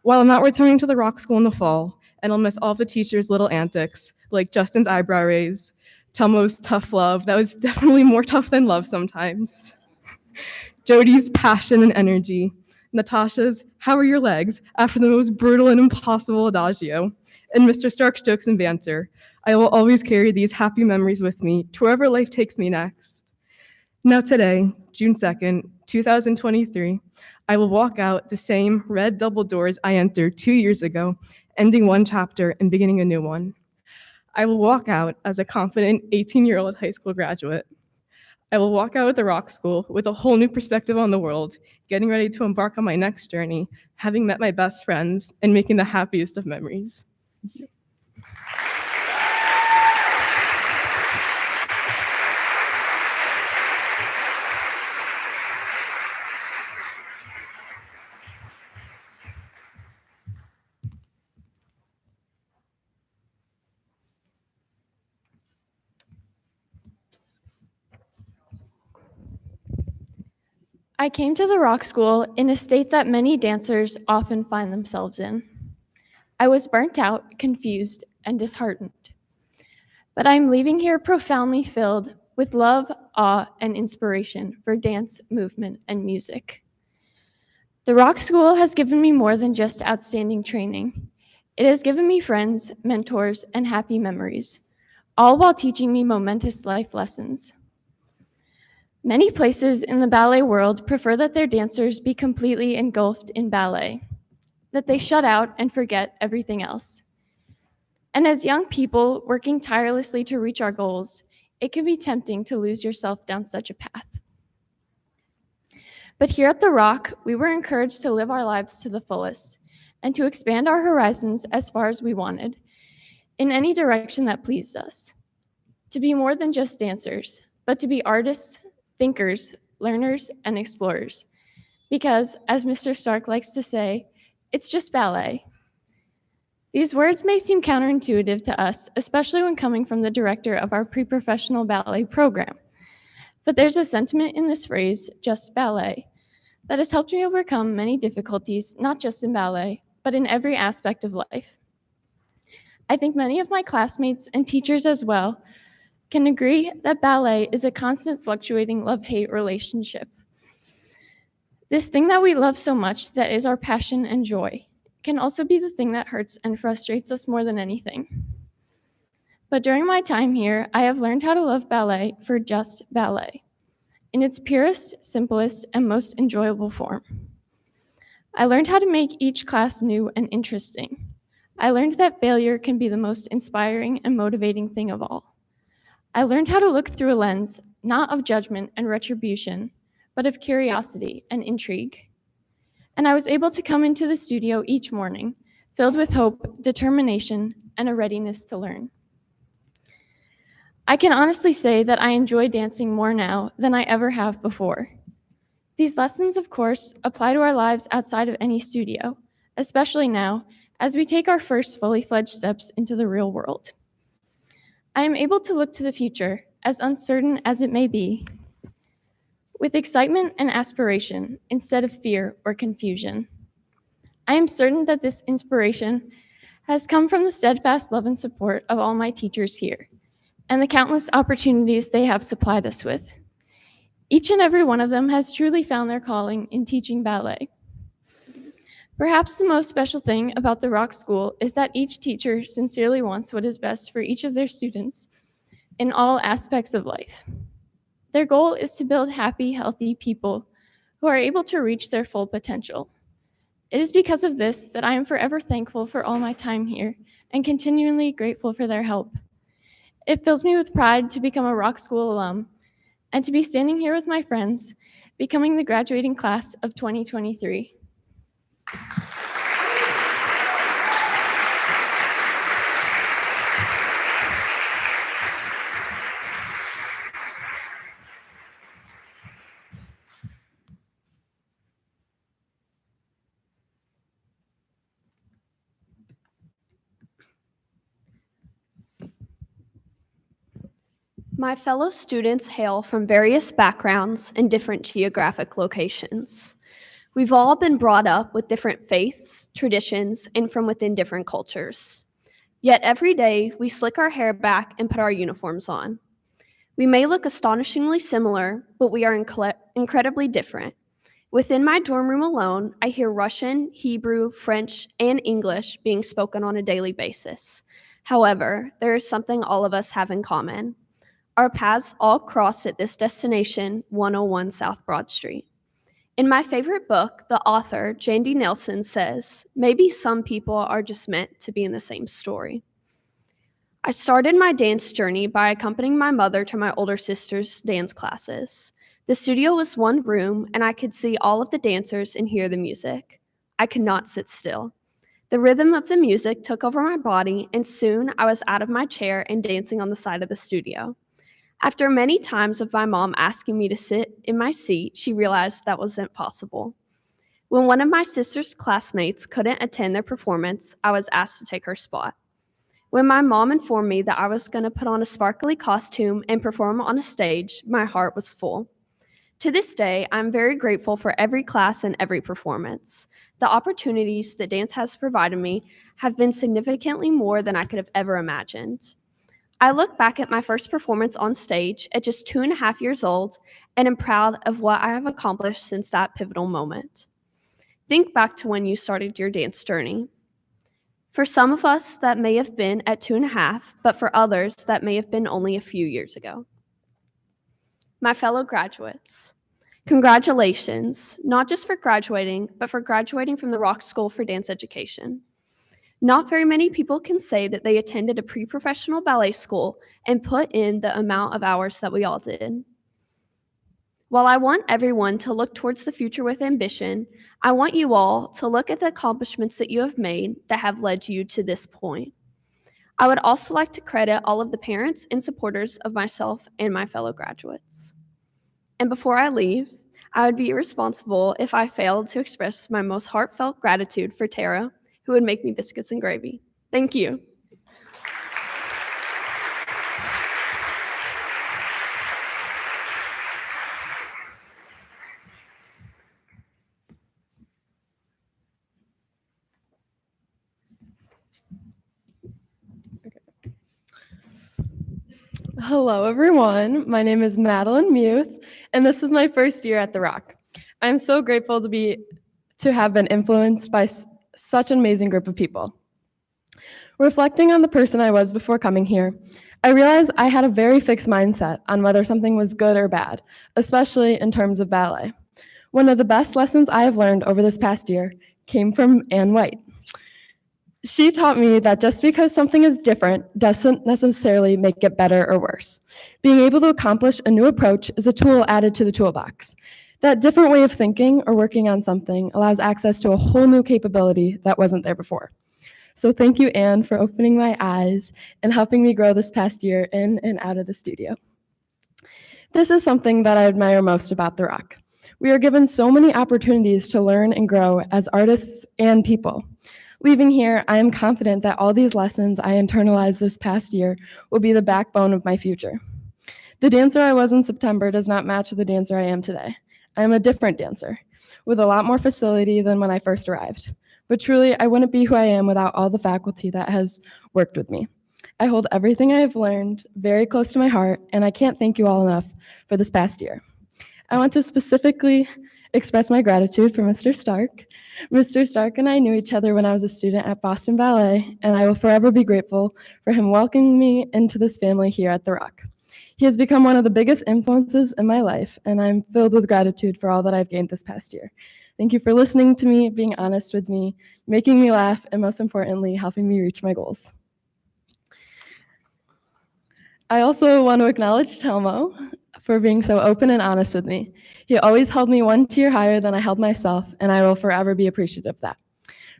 While I'm not returning to the Rock School in the fall, and I'll miss all of the teachers' little antics, like Justin's eyebrow raise, Telmo's tough love, that was definitely more tough than love sometimes, Jody's passion and energy, Natasha's "how are your legs" after the most brutal and impossible adagio, and Mr. Stark's jokes and banter, I will always carry these happy memories with me to wherever life takes me next. Now today, June 2nd, 2023, I will walk out the same red double doors I entered 2 years ago, ending one chapter and beginning a new one. I will walk out as a confident 18-year-old high school graduate. I will walk out of the Rock School with a whole new perspective on the world, getting ready to embark on my next journey, having met my best friends, and making the happiest of memories. Thank you. I came to the Rock School in a state that many dancers often find themselves in. I was burnt out, confused, and disheartened. But I'm leaving here profoundly filled with love, awe, and inspiration for dance, movement, and music. The Rock School has given me more than just outstanding training. It has given me friends, mentors, and happy memories, all while teaching me momentous life lessons. Many places in the ballet world prefer that their dancers be completely engulfed in ballet, that they shut out and forget everything else. And as young people working tirelessly to reach our goals, it can be tempting to lose yourself down such a path. But here at The Rock, we were encouraged to live our lives to the fullest and to expand our horizons as far as we wanted, in any direction that pleased us. To be more than just dancers, but to be artists, thinkers, learners, and explorers. Because, as Mr. Stark likes to say, it's just ballet. These words may seem counterintuitive to us, especially when coming from the director of our pre-professional ballet program. But there's a sentiment in this phrase, just ballet, that has helped me overcome many difficulties, not just in ballet, but in every aspect of life. I think many of my classmates and teachers as well can agree that ballet is a constant fluctuating love-hate relationship. This thing that we love so much that is our passion and joy can also be the thing that hurts and frustrates us more than anything. But during my time here, I have learned how to love ballet for just ballet, in its purest, simplest, and most enjoyable form. I learned how to make each class new and interesting. I learned that failure can be the most inspiring and motivating thing of all. I learned how to look through a lens not of judgment and retribution, but of curiosity and intrigue. And I was able to come into the studio each morning, filled with hope, determination, and a readiness to learn. I can honestly say that I enjoy dancing more now than I ever have before. These lessons, of course, apply to our lives outside of any studio, especially now as we take our first fully fledged steps into the real world. I am able to look to the future, as uncertain as it may be, with excitement and aspiration instead of fear or confusion. I am certain that this inspiration has come from the steadfast love and support of all my teachers here, and the countless opportunities they have supplied us with. Each and every one of them has truly found their calling in teaching ballet. Perhaps the most special thing about the Rock School is that each teacher sincerely wants what is best for each of their students in all aspects of life. Their goal is to build happy, healthy people who are able to reach their full potential. It is because of this that I am forever thankful for all my time here and continually grateful for their help. It fills me with pride to become a Rock School alum and to be standing here with my friends, becoming the graduating class of 2023. My fellow students hail from various backgrounds and different geographic locations. We've all been brought up with different faiths, traditions, and from within different cultures. Yet every day, we slick our hair back and put our uniforms on. We may look astonishingly similar, but we are incredibly different. Within my dorm room alone, I hear Russian, Hebrew, French, and English being spoken on a daily basis. However, there is something all of us have in common. Our paths all crossed at this destination, 101 South Broad Street. In my favorite book, the author, Jandy Nelson, says, maybe some people are just meant to be in the same story. I started my dance journey by accompanying my mother to my older sister's dance classes. The studio was one room, and I could see all of the dancers and hear the music. I could not sit still. The rhythm of the music took over my body, and soon I was out of my chair and dancing on the side of the studio. After many times of my mom asking me to sit in my seat, she realized that wasn't possible. When one of my sister's classmates couldn't attend their performance, I was asked to take her spot. When my mom informed me that I was going to put on a sparkly costume and perform on a stage, my heart was full. To this day, I'm very grateful for every class and every performance. The opportunities that dance has provided me have been significantly more than I could have ever imagined. I look back at my first performance on stage at just 2.5 years old and am proud of what I have accomplished since that pivotal moment. Think back to when you started your dance journey. For some of us, that may have been at 2.5, but for others, that may have been only a few years ago. My fellow graduates, congratulations, not just for graduating, but for graduating from the Rock School for Dance Education. Not very many people can say that they attended a pre-professional ballet school and put in the amount of hours that we all did. While I want everyone to look towards the future with ambition, I want you all to look at the accomplishments that you have made that have led you to this point. I would also like to credit all of the parents and supporters of myself and my fellow graduates. And before I leave, I would be irresponsible if I failed to express my most heartfelt gratitude for Tara, who would make me biscuits and gravy. Thank you. Hello, everyone. My name is Madeline Muth, and this is my first year at The Rock. I'm so grateful to have been influenced by such an amazing group of people. Reflecting on the person I was before coming here, I realized I had a very fixed mindset on whether something was good or bad, especially in terms of ballet. One of the best lessons I have learned over this past year came from Ann White. She taught me that just because something is different doesn't necessarily make it better or worse. Being able to accomplish a new approach is a tool added to the toolbox. That different way of thinking or working on something allows access to a whole new capability that wasn't there before. So thank you, Anne, for opening my eyes and helping me grow this past year in and out of the studio. This is something that I admire most about The Rock. We are given so many opportunities to learn and grow as artists and people. Leaving here, I am confident that all these lessons I internalized this past year will be the backbone of my future. The dancer I was in September does not match the dancer I am today. I am a different dancer, with a lot more facility than when I first arrived. But truly, I wouldn't be who I am without all the faculty that has worked with me. I hold everything I have learned very close to my heart, and I can't thank you all enough for this past year. I want to specifically express my gratitude for Mr. Stark. Mr. Stark and I knew each other when I was a student at Boston Ballet, and I will forever be grateful for him welcoming me into this family here at The Rock. He has become one of the biggest influences in my life, and I'm filled with gratitude for all that I've gained this past year. Thank you for listening to me, being honest with me, making me laugh, and most importantly, helping me reach my goals. I also want to acknowledge Telmo for being so open and honest with me. He always held me one tier higher than I held myself, and I will forever be appreciative of that.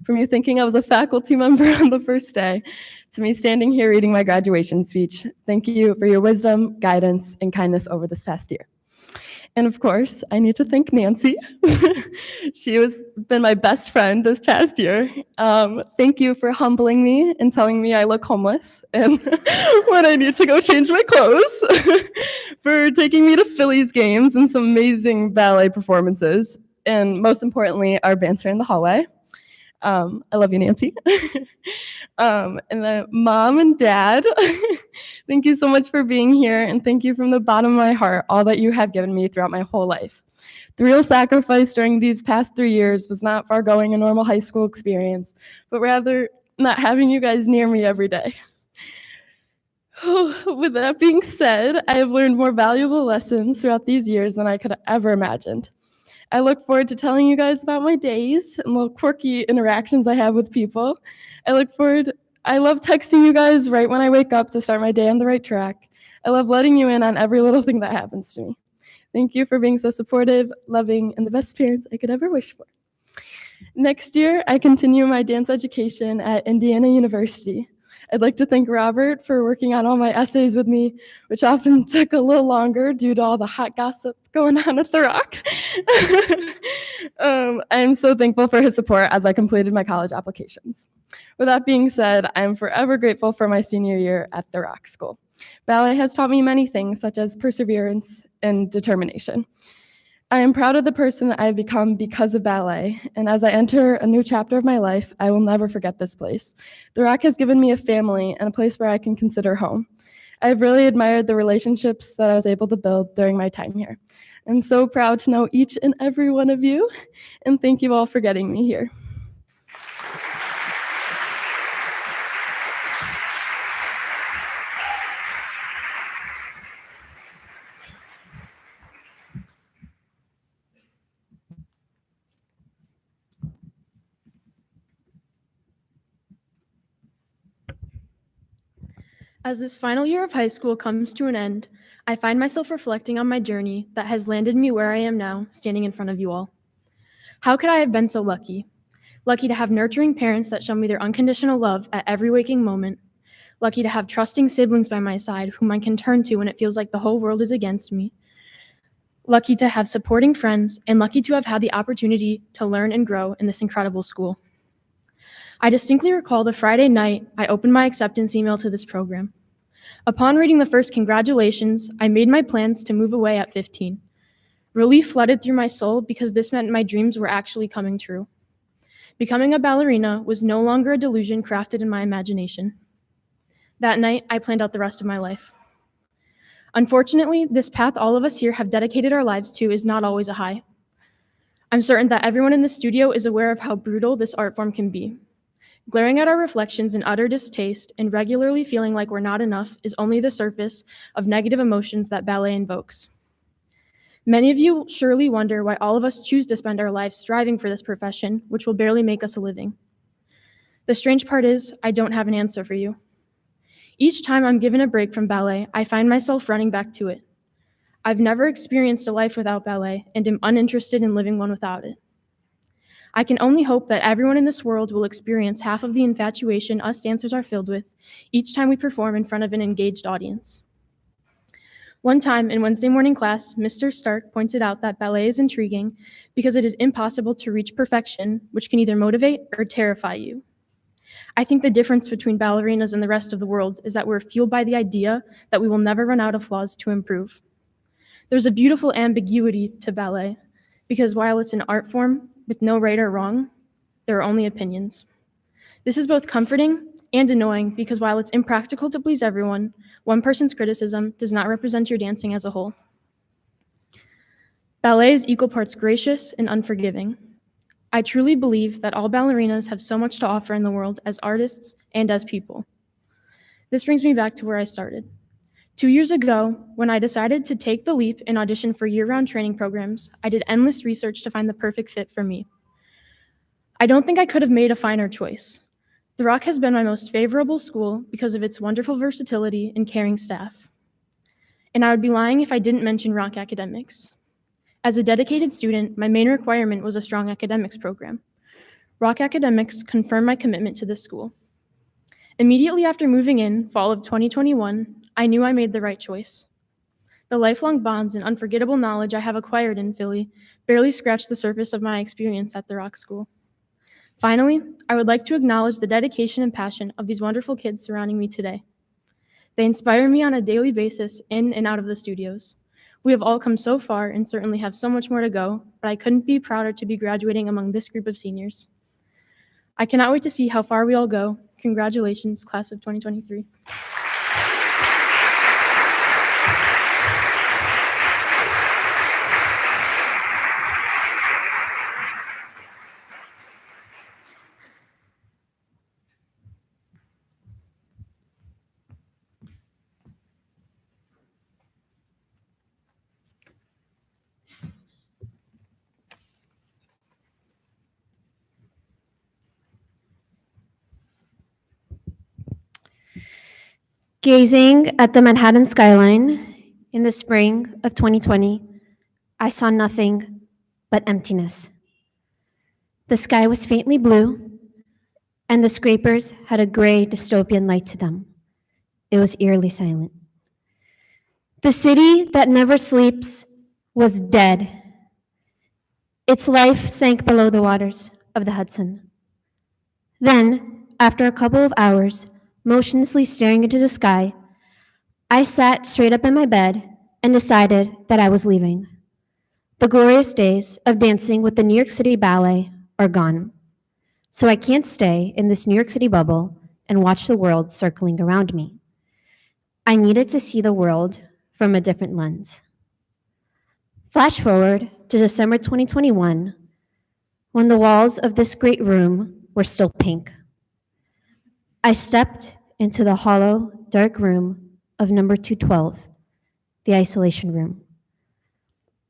From you thinking I was a faculty member on the first day, to me standing here reading my graduation speech, thank you for your wisdom, guidance, and kindness over this past year. And of course, I need to thank Nancy. She has been my best friend this past year. Thank you for humbling me and telling me I look homeless and when I need to go change my clothes, for taking me to Phillies games and some amazing ballet performances, and most importantly, our banter in the hallway. I love you, Nancy. And then Mom and Dad, thank you so much for being here, and thank you from the bottom of my heart, all that you have given me throughout my whole life. The real sacrifice during these past 3 years was not foregoing a normal high school experience, but rather not having you guys near me every day. With that being said, I have learned more valuable lessons throughout these years than I could have ever imagined. I look forward to telling you guys about my days and little quirky interactions I have with people. I love texting you guys right when I wake up to start my day on the right track. I love letting you in on every little thing that happens to me. Thank you for being so supportive, loving, and the best parents I could ever wish for. Next year, I continue my dance education at Indiana University. I'd like to thank Robert for working on all my essays with me, which often took a little longer due to all the hot gossip going on at The Rock. I'm so thankful for his support as I completed my college applications. With that being said, I'm forever grateful for my senior year at The Rock School. Ballet has taught me many things, such as perseverance and determination. I am proud of the person that I have become because of ballet, and as I enter a new chapter of my life, I will never forget this place. The Rock has given me a family and a place where I can consider home. I have really admired the relationships that I was able to build during my time here. I'm so proud to know each and every one of you, and thank you all for getting me here. As this final year of high school comes to an end, I find myself reflecting on my journey that has landed me where I am now, standing in front of you all. How could I have been so lucky? Lucky to have nurturing parents that show me their unconditional love at every waking moment. Lucky to have trusting siblings by my side whom I can turn to when it feels like the whole world is against me. Lucky to have supporting friends, and lucky to have had the opportunity to learn and grow in this incredible school. I distinctly recall the Friday night I opened my acceptance email to this program. Upon reading the first congratulations, I made my plans to move away at 15. Relief flooded through my soul because this meant my dreams were actually coming true. Becoming a ballerina was no longer a delusion crafted in my imagination. That night, I planned out the rest of my life. Unfortunately, this path all of us here have dedicated our lives to is not always a high. I'm certain that everyone in the studio is aware of how brutal this art form can be. Glaring at our reflections in utter distaste and regularly feeling like we're not enough is only the surface of negative emotions that ballet invokes. Many of you surely wonder why all of us choose to spend our lives striving for this profession, which will barely make us a living. The strange part is, I don't have an answer for you. Each time I'm given a break from ballet, I find myself running back to it. I've never experienced a life without ballet and am uninterested in living one without it. I can only hope that everyone in this world will experience half of the infatuation us dancers are filled with each time we perform in front of an engaged audience. One time in Wednesday morning class, Mr. Stark pointed out that ballet is intriguing because it is impossible to reach perfection, which can either motivate or terrify you. I think the difference between ballerinas and the rest of the world is that we're fueled by the idea that we will never run out of flaws to improve. There's a beautiful ambiguity to ballet, because while it's an art form with no right or wrong, there are only opinions. This is both comforting and annoying because while it's impractical to please everyone, one person's criticism does not represent your dancing as a whole. Ballet is equal parts gracious and unforgiving. I truly believe that all ballerinas have so much to offer in the world as artists and as people. This brings me back to where I started. 2 years ago, when I decided to take the leap and audition for year-round training programs, I did endless research to find the perfect fit for me. I don't think I could have made a finer choice. The Rock has been my most favorable school because of its wonderful versatility and caring staff. And I would be lying if I didn't mention Rock academics. As a dedicated student, my main requirement was a strong academics program. Rock academics confirmed my commitment to this school. Immediately after moving in, fall of 2021, I knew I made the right choice. The lifelong bonds and unforgettable knowledge I have acquired in Philly barely scratched the surface of my experience at the Rock School. Finally, I would like to acknowledge the dedication and passion of these wonderful kids surrounding me today. They inspire me on a daily basis in and out of the studios. We have all come so far and certainly have so much more to go, but I couldn't be prouder to be graduating among this group of seniors. I cannot wait to see how far we all go. Congratulations, class of 2023. Gazing at the Manhattan skyline in the spring of 2020, I saw nothing but emptiness. The sky was faintly blue, and the scrapers had a gray dystopian light to them. It was eerily silent. The city that never sleeps was dead. Its life sank below the waters of the Hudson. Then, after a couple of hours, motionlessly staring into the sky, I sat straight up in my bed and decided that I was leaving. The glorious days of dancing with the New York City Ballet are gone. So I can't stay in this New York City bubble and watch the world circling around me. I needed to see the world from a different lens. Flash forward to December 2021, when the walls of this great room were still pink. I stepped into the hollow, dark room of number 212, the isolation room.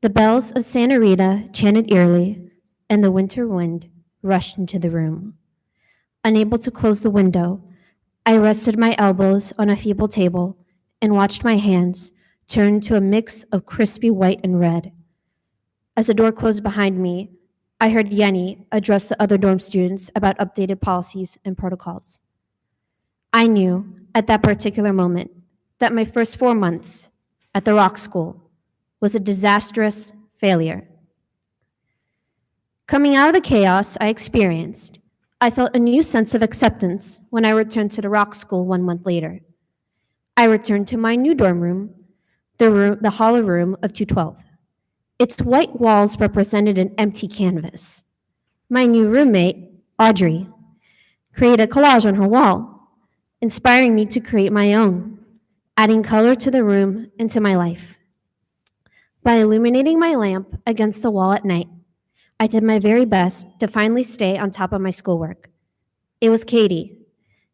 The bells of Santa Rita chanted eerily, and the winter wind rushed into the room. Unable to close the window, I rested my elbows on a feeble table and watched my hands turn to a mix of crispy white and red. As the door closed behind me, I heard Yenny address the other dorm students about updated policies and protocols. I knew at that particular moment that my first 4 months at the Rock School was a disastrous failure. Coming out of the chaos I experienced, I felt a new sense of acceptance when I returned to the Rock School 1 month later. I returned to my new dorm room, the hollow room of 212. Its white walls represented an empty canvas. My new roommate, Audrey, created a collage on her wall, inspiring me to create my own, adding color to the room and to my life. By illuminating my lamp against the wall at night, I did my very best to finally stay on top of my schoolwork. It was Katie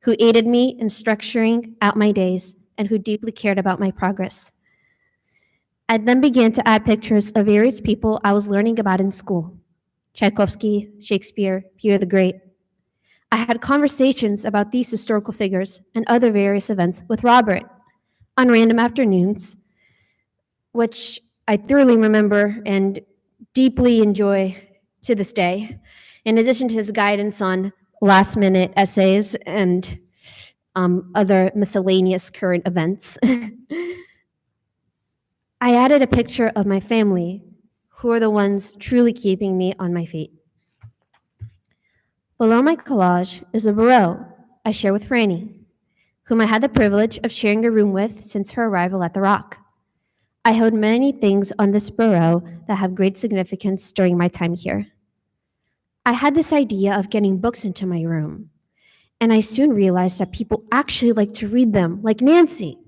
who aided me in structuring out my days and who deeply cared about my progress. I then began to add pictures of various people I was learning about in school: Tchaikovsky, Shakespeare, Peter the Great. I had conversations about these historical figures and other various events with Robert on random afternoons, which I thoroughly remember and deeply enjoy to this day, in addition to his guidance on last-minute essays and other miscellaneous current events. I added a picture of my family, who are the ones truly keeping me on my feet. Below my collage is a bureau I share with Franny, whom I had the privilege of sharing a room with since her arrival at the Rock. I hold many things on this bureau that have great significance during my time here. I had this idea of getting books into my room, and I soon realized that people actually like to read them, like Nancy.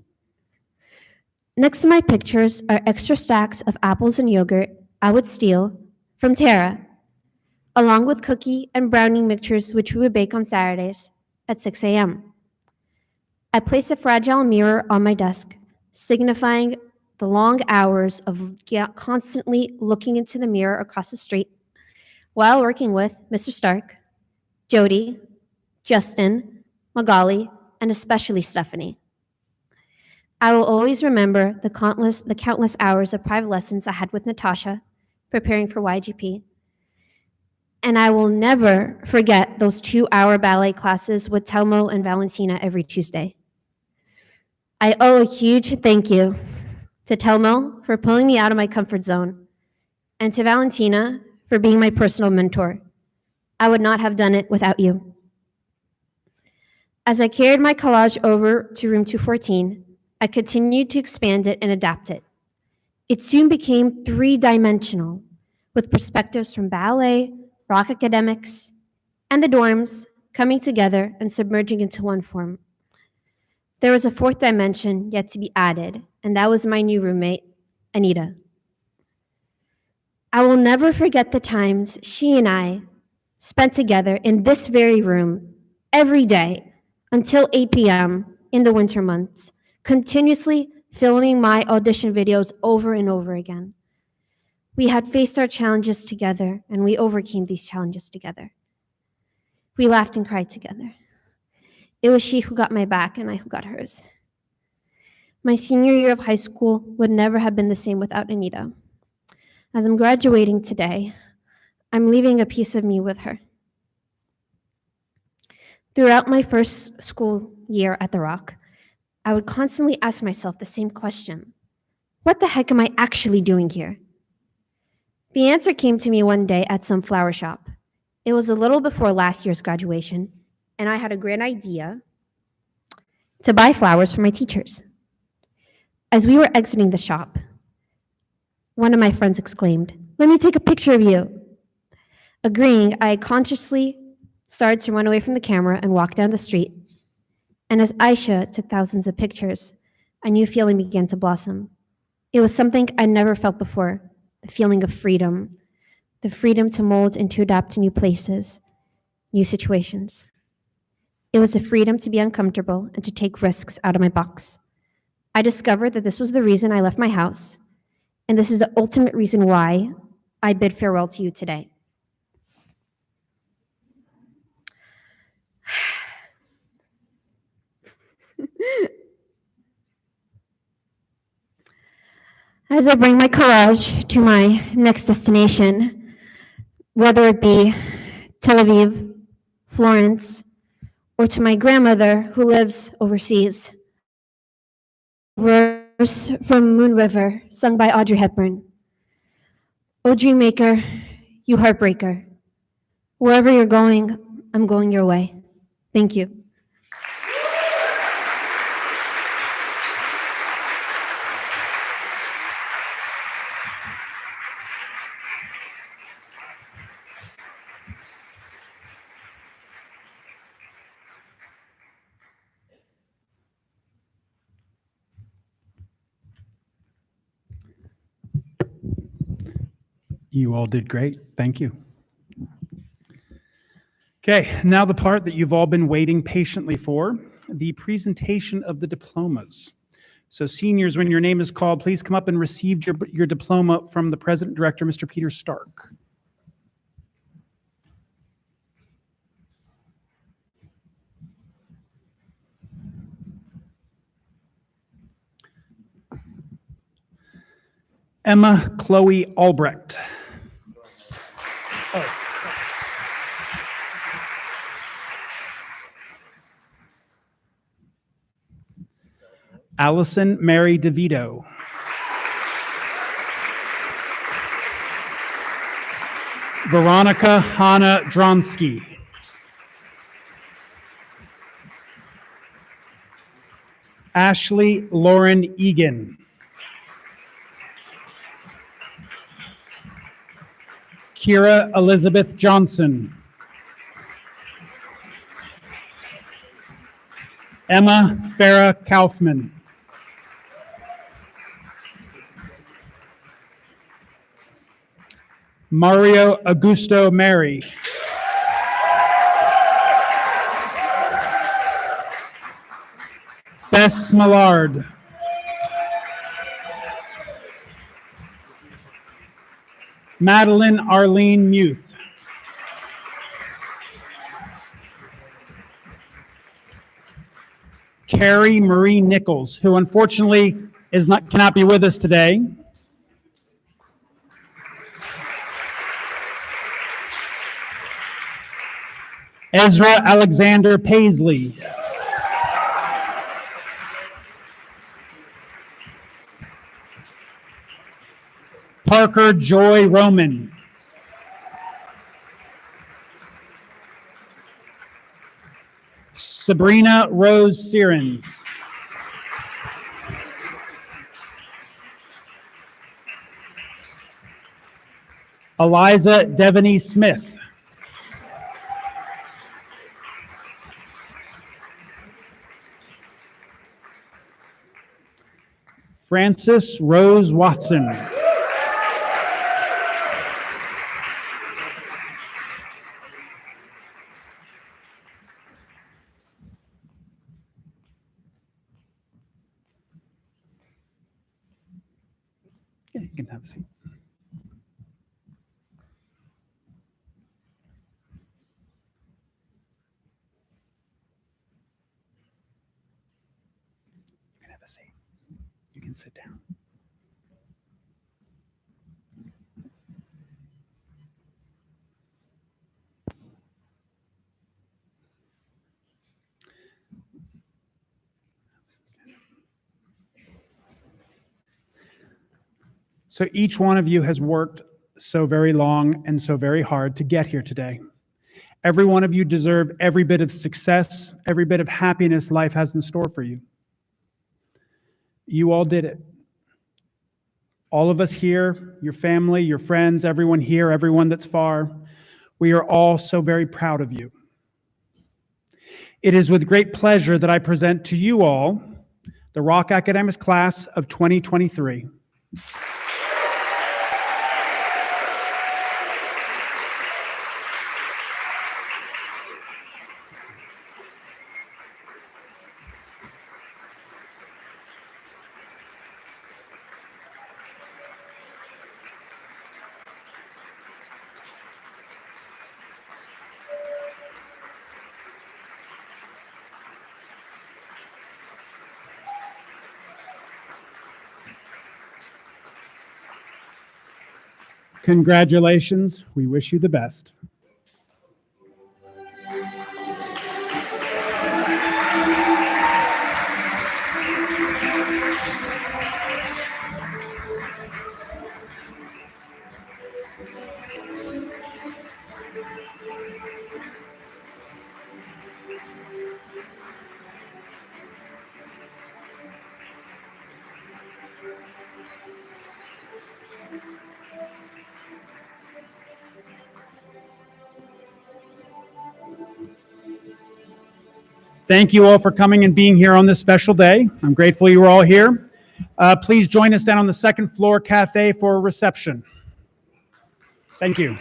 Next to my pictures are extra stacks of apples and yogurt I would steal from Tara, along with cookie and brownie mixtures which we would bake on Saturdays at 6 a.m. I placed a fragile mirror on my desk, signifying the long hours of constantly looking into the mirror across the street while working with Mr. Stark, Jody, Justin, Magali, and especially Stephanie. I will always remember the countless hours of private lessons I had with Natasha, preparing for YGP. And I will never forget those 2-hour ballet classes with Telmo and Valentina every Tuesday. I owe a huge thank you to Telmo for pulling me out of my comfort zone, and to Valentina for being my personal mentor. I would not have done it without you. As I carried my collage over to room 214, I continued to expand it and adapt it. It soon became 3-dimensional, with perspectives from ballet, rock academics, and the dorms coming together and submerging into one form. There was a 4th dimension yet to be added, and that was my new roommate, Anita. I will never forget the times she and I spent together in this very room every day until 8 p.m. in the winter months, continuously filming my audition videos over and over again. We had faced our challenges together, and we overcame these challenges together. We laughed and cried together. It was she who got my back and I who got hers. My senior year of high school would never have been the same without Anita. As I'm graduating today, I'm leaving a piece of me with her. Throughout my first school year at the Rock, I would constantly ask myself the same question. What the heck am I actually doing here? The answer came to me one day at some flower shop. It was a little before last year's graduation, and I had a great idea to buy flowers for my teachers. As we were exiting the shop, one of my friends exclaimed, "Let me take a picture of you." Agreeing, I consciously started to run away from the camera and walk down the street. And as Aisha took thousands of pictures, a new feeling began to blossom. It was something I never felt before, the feeling of freedom, the freedom to mold and to adapt to new places, new situations. It was the freedom to be uncomfortable and to take risks out of my box. I discovered that this was the reason I left my house, and this is the ultimate reason why I bid farewell to you today. As I bring my collage to my next destination, whether it be Tel Aviv, Florence, or to my grandmother who lives overseas. Verse from Moon River, sung by Audrey Hepburn. "O dream maker, you heartbreaker. Wherever you're going, I'm going your way." Thank you. You all did great. Thank you. Okay, now the part that you've all been waiting patiently for, the presentation of the diplomas. So seniors, when your name is called, please come up and receive your diploma from the President Director, Mr. Peter Stark. Emma Chloe Albrecht. Allison Mary DeVito. Veronica Hanna Dronsky. Ashley Lauren Egan. Kira Elizabeth Johnson. Emma Farah Kaufman. Mario Augusto Mary. Bess Millard. Madeline Arlene Muth. Carrie Marie Nichols, who unfortunately cannot be with us today. Ezra Alexander Paisley. Parker Joy Roman. Sabrina Rose Sirens. Eliza Devaney Smith. Frances Rose Watson. Yeah, you can have a seat. You can have a seat. You can sit down. So each one of you has worked so very long and so very hard to get here today. Every one of you deserve every bit of success, every bit of happiness life has in store for you. You all did it. All of us here, your family, your friends, everyone here, everyone that's far, we are all so very proud of you. It is with great pleasure that I present to you all the Rock Academics Class of 2023. Congratulations. We wish you the best. Thank you all for coming and being here on this special day. I'm grateful you were all here. Please join us down on the second floor cafe for a reception. Thank you.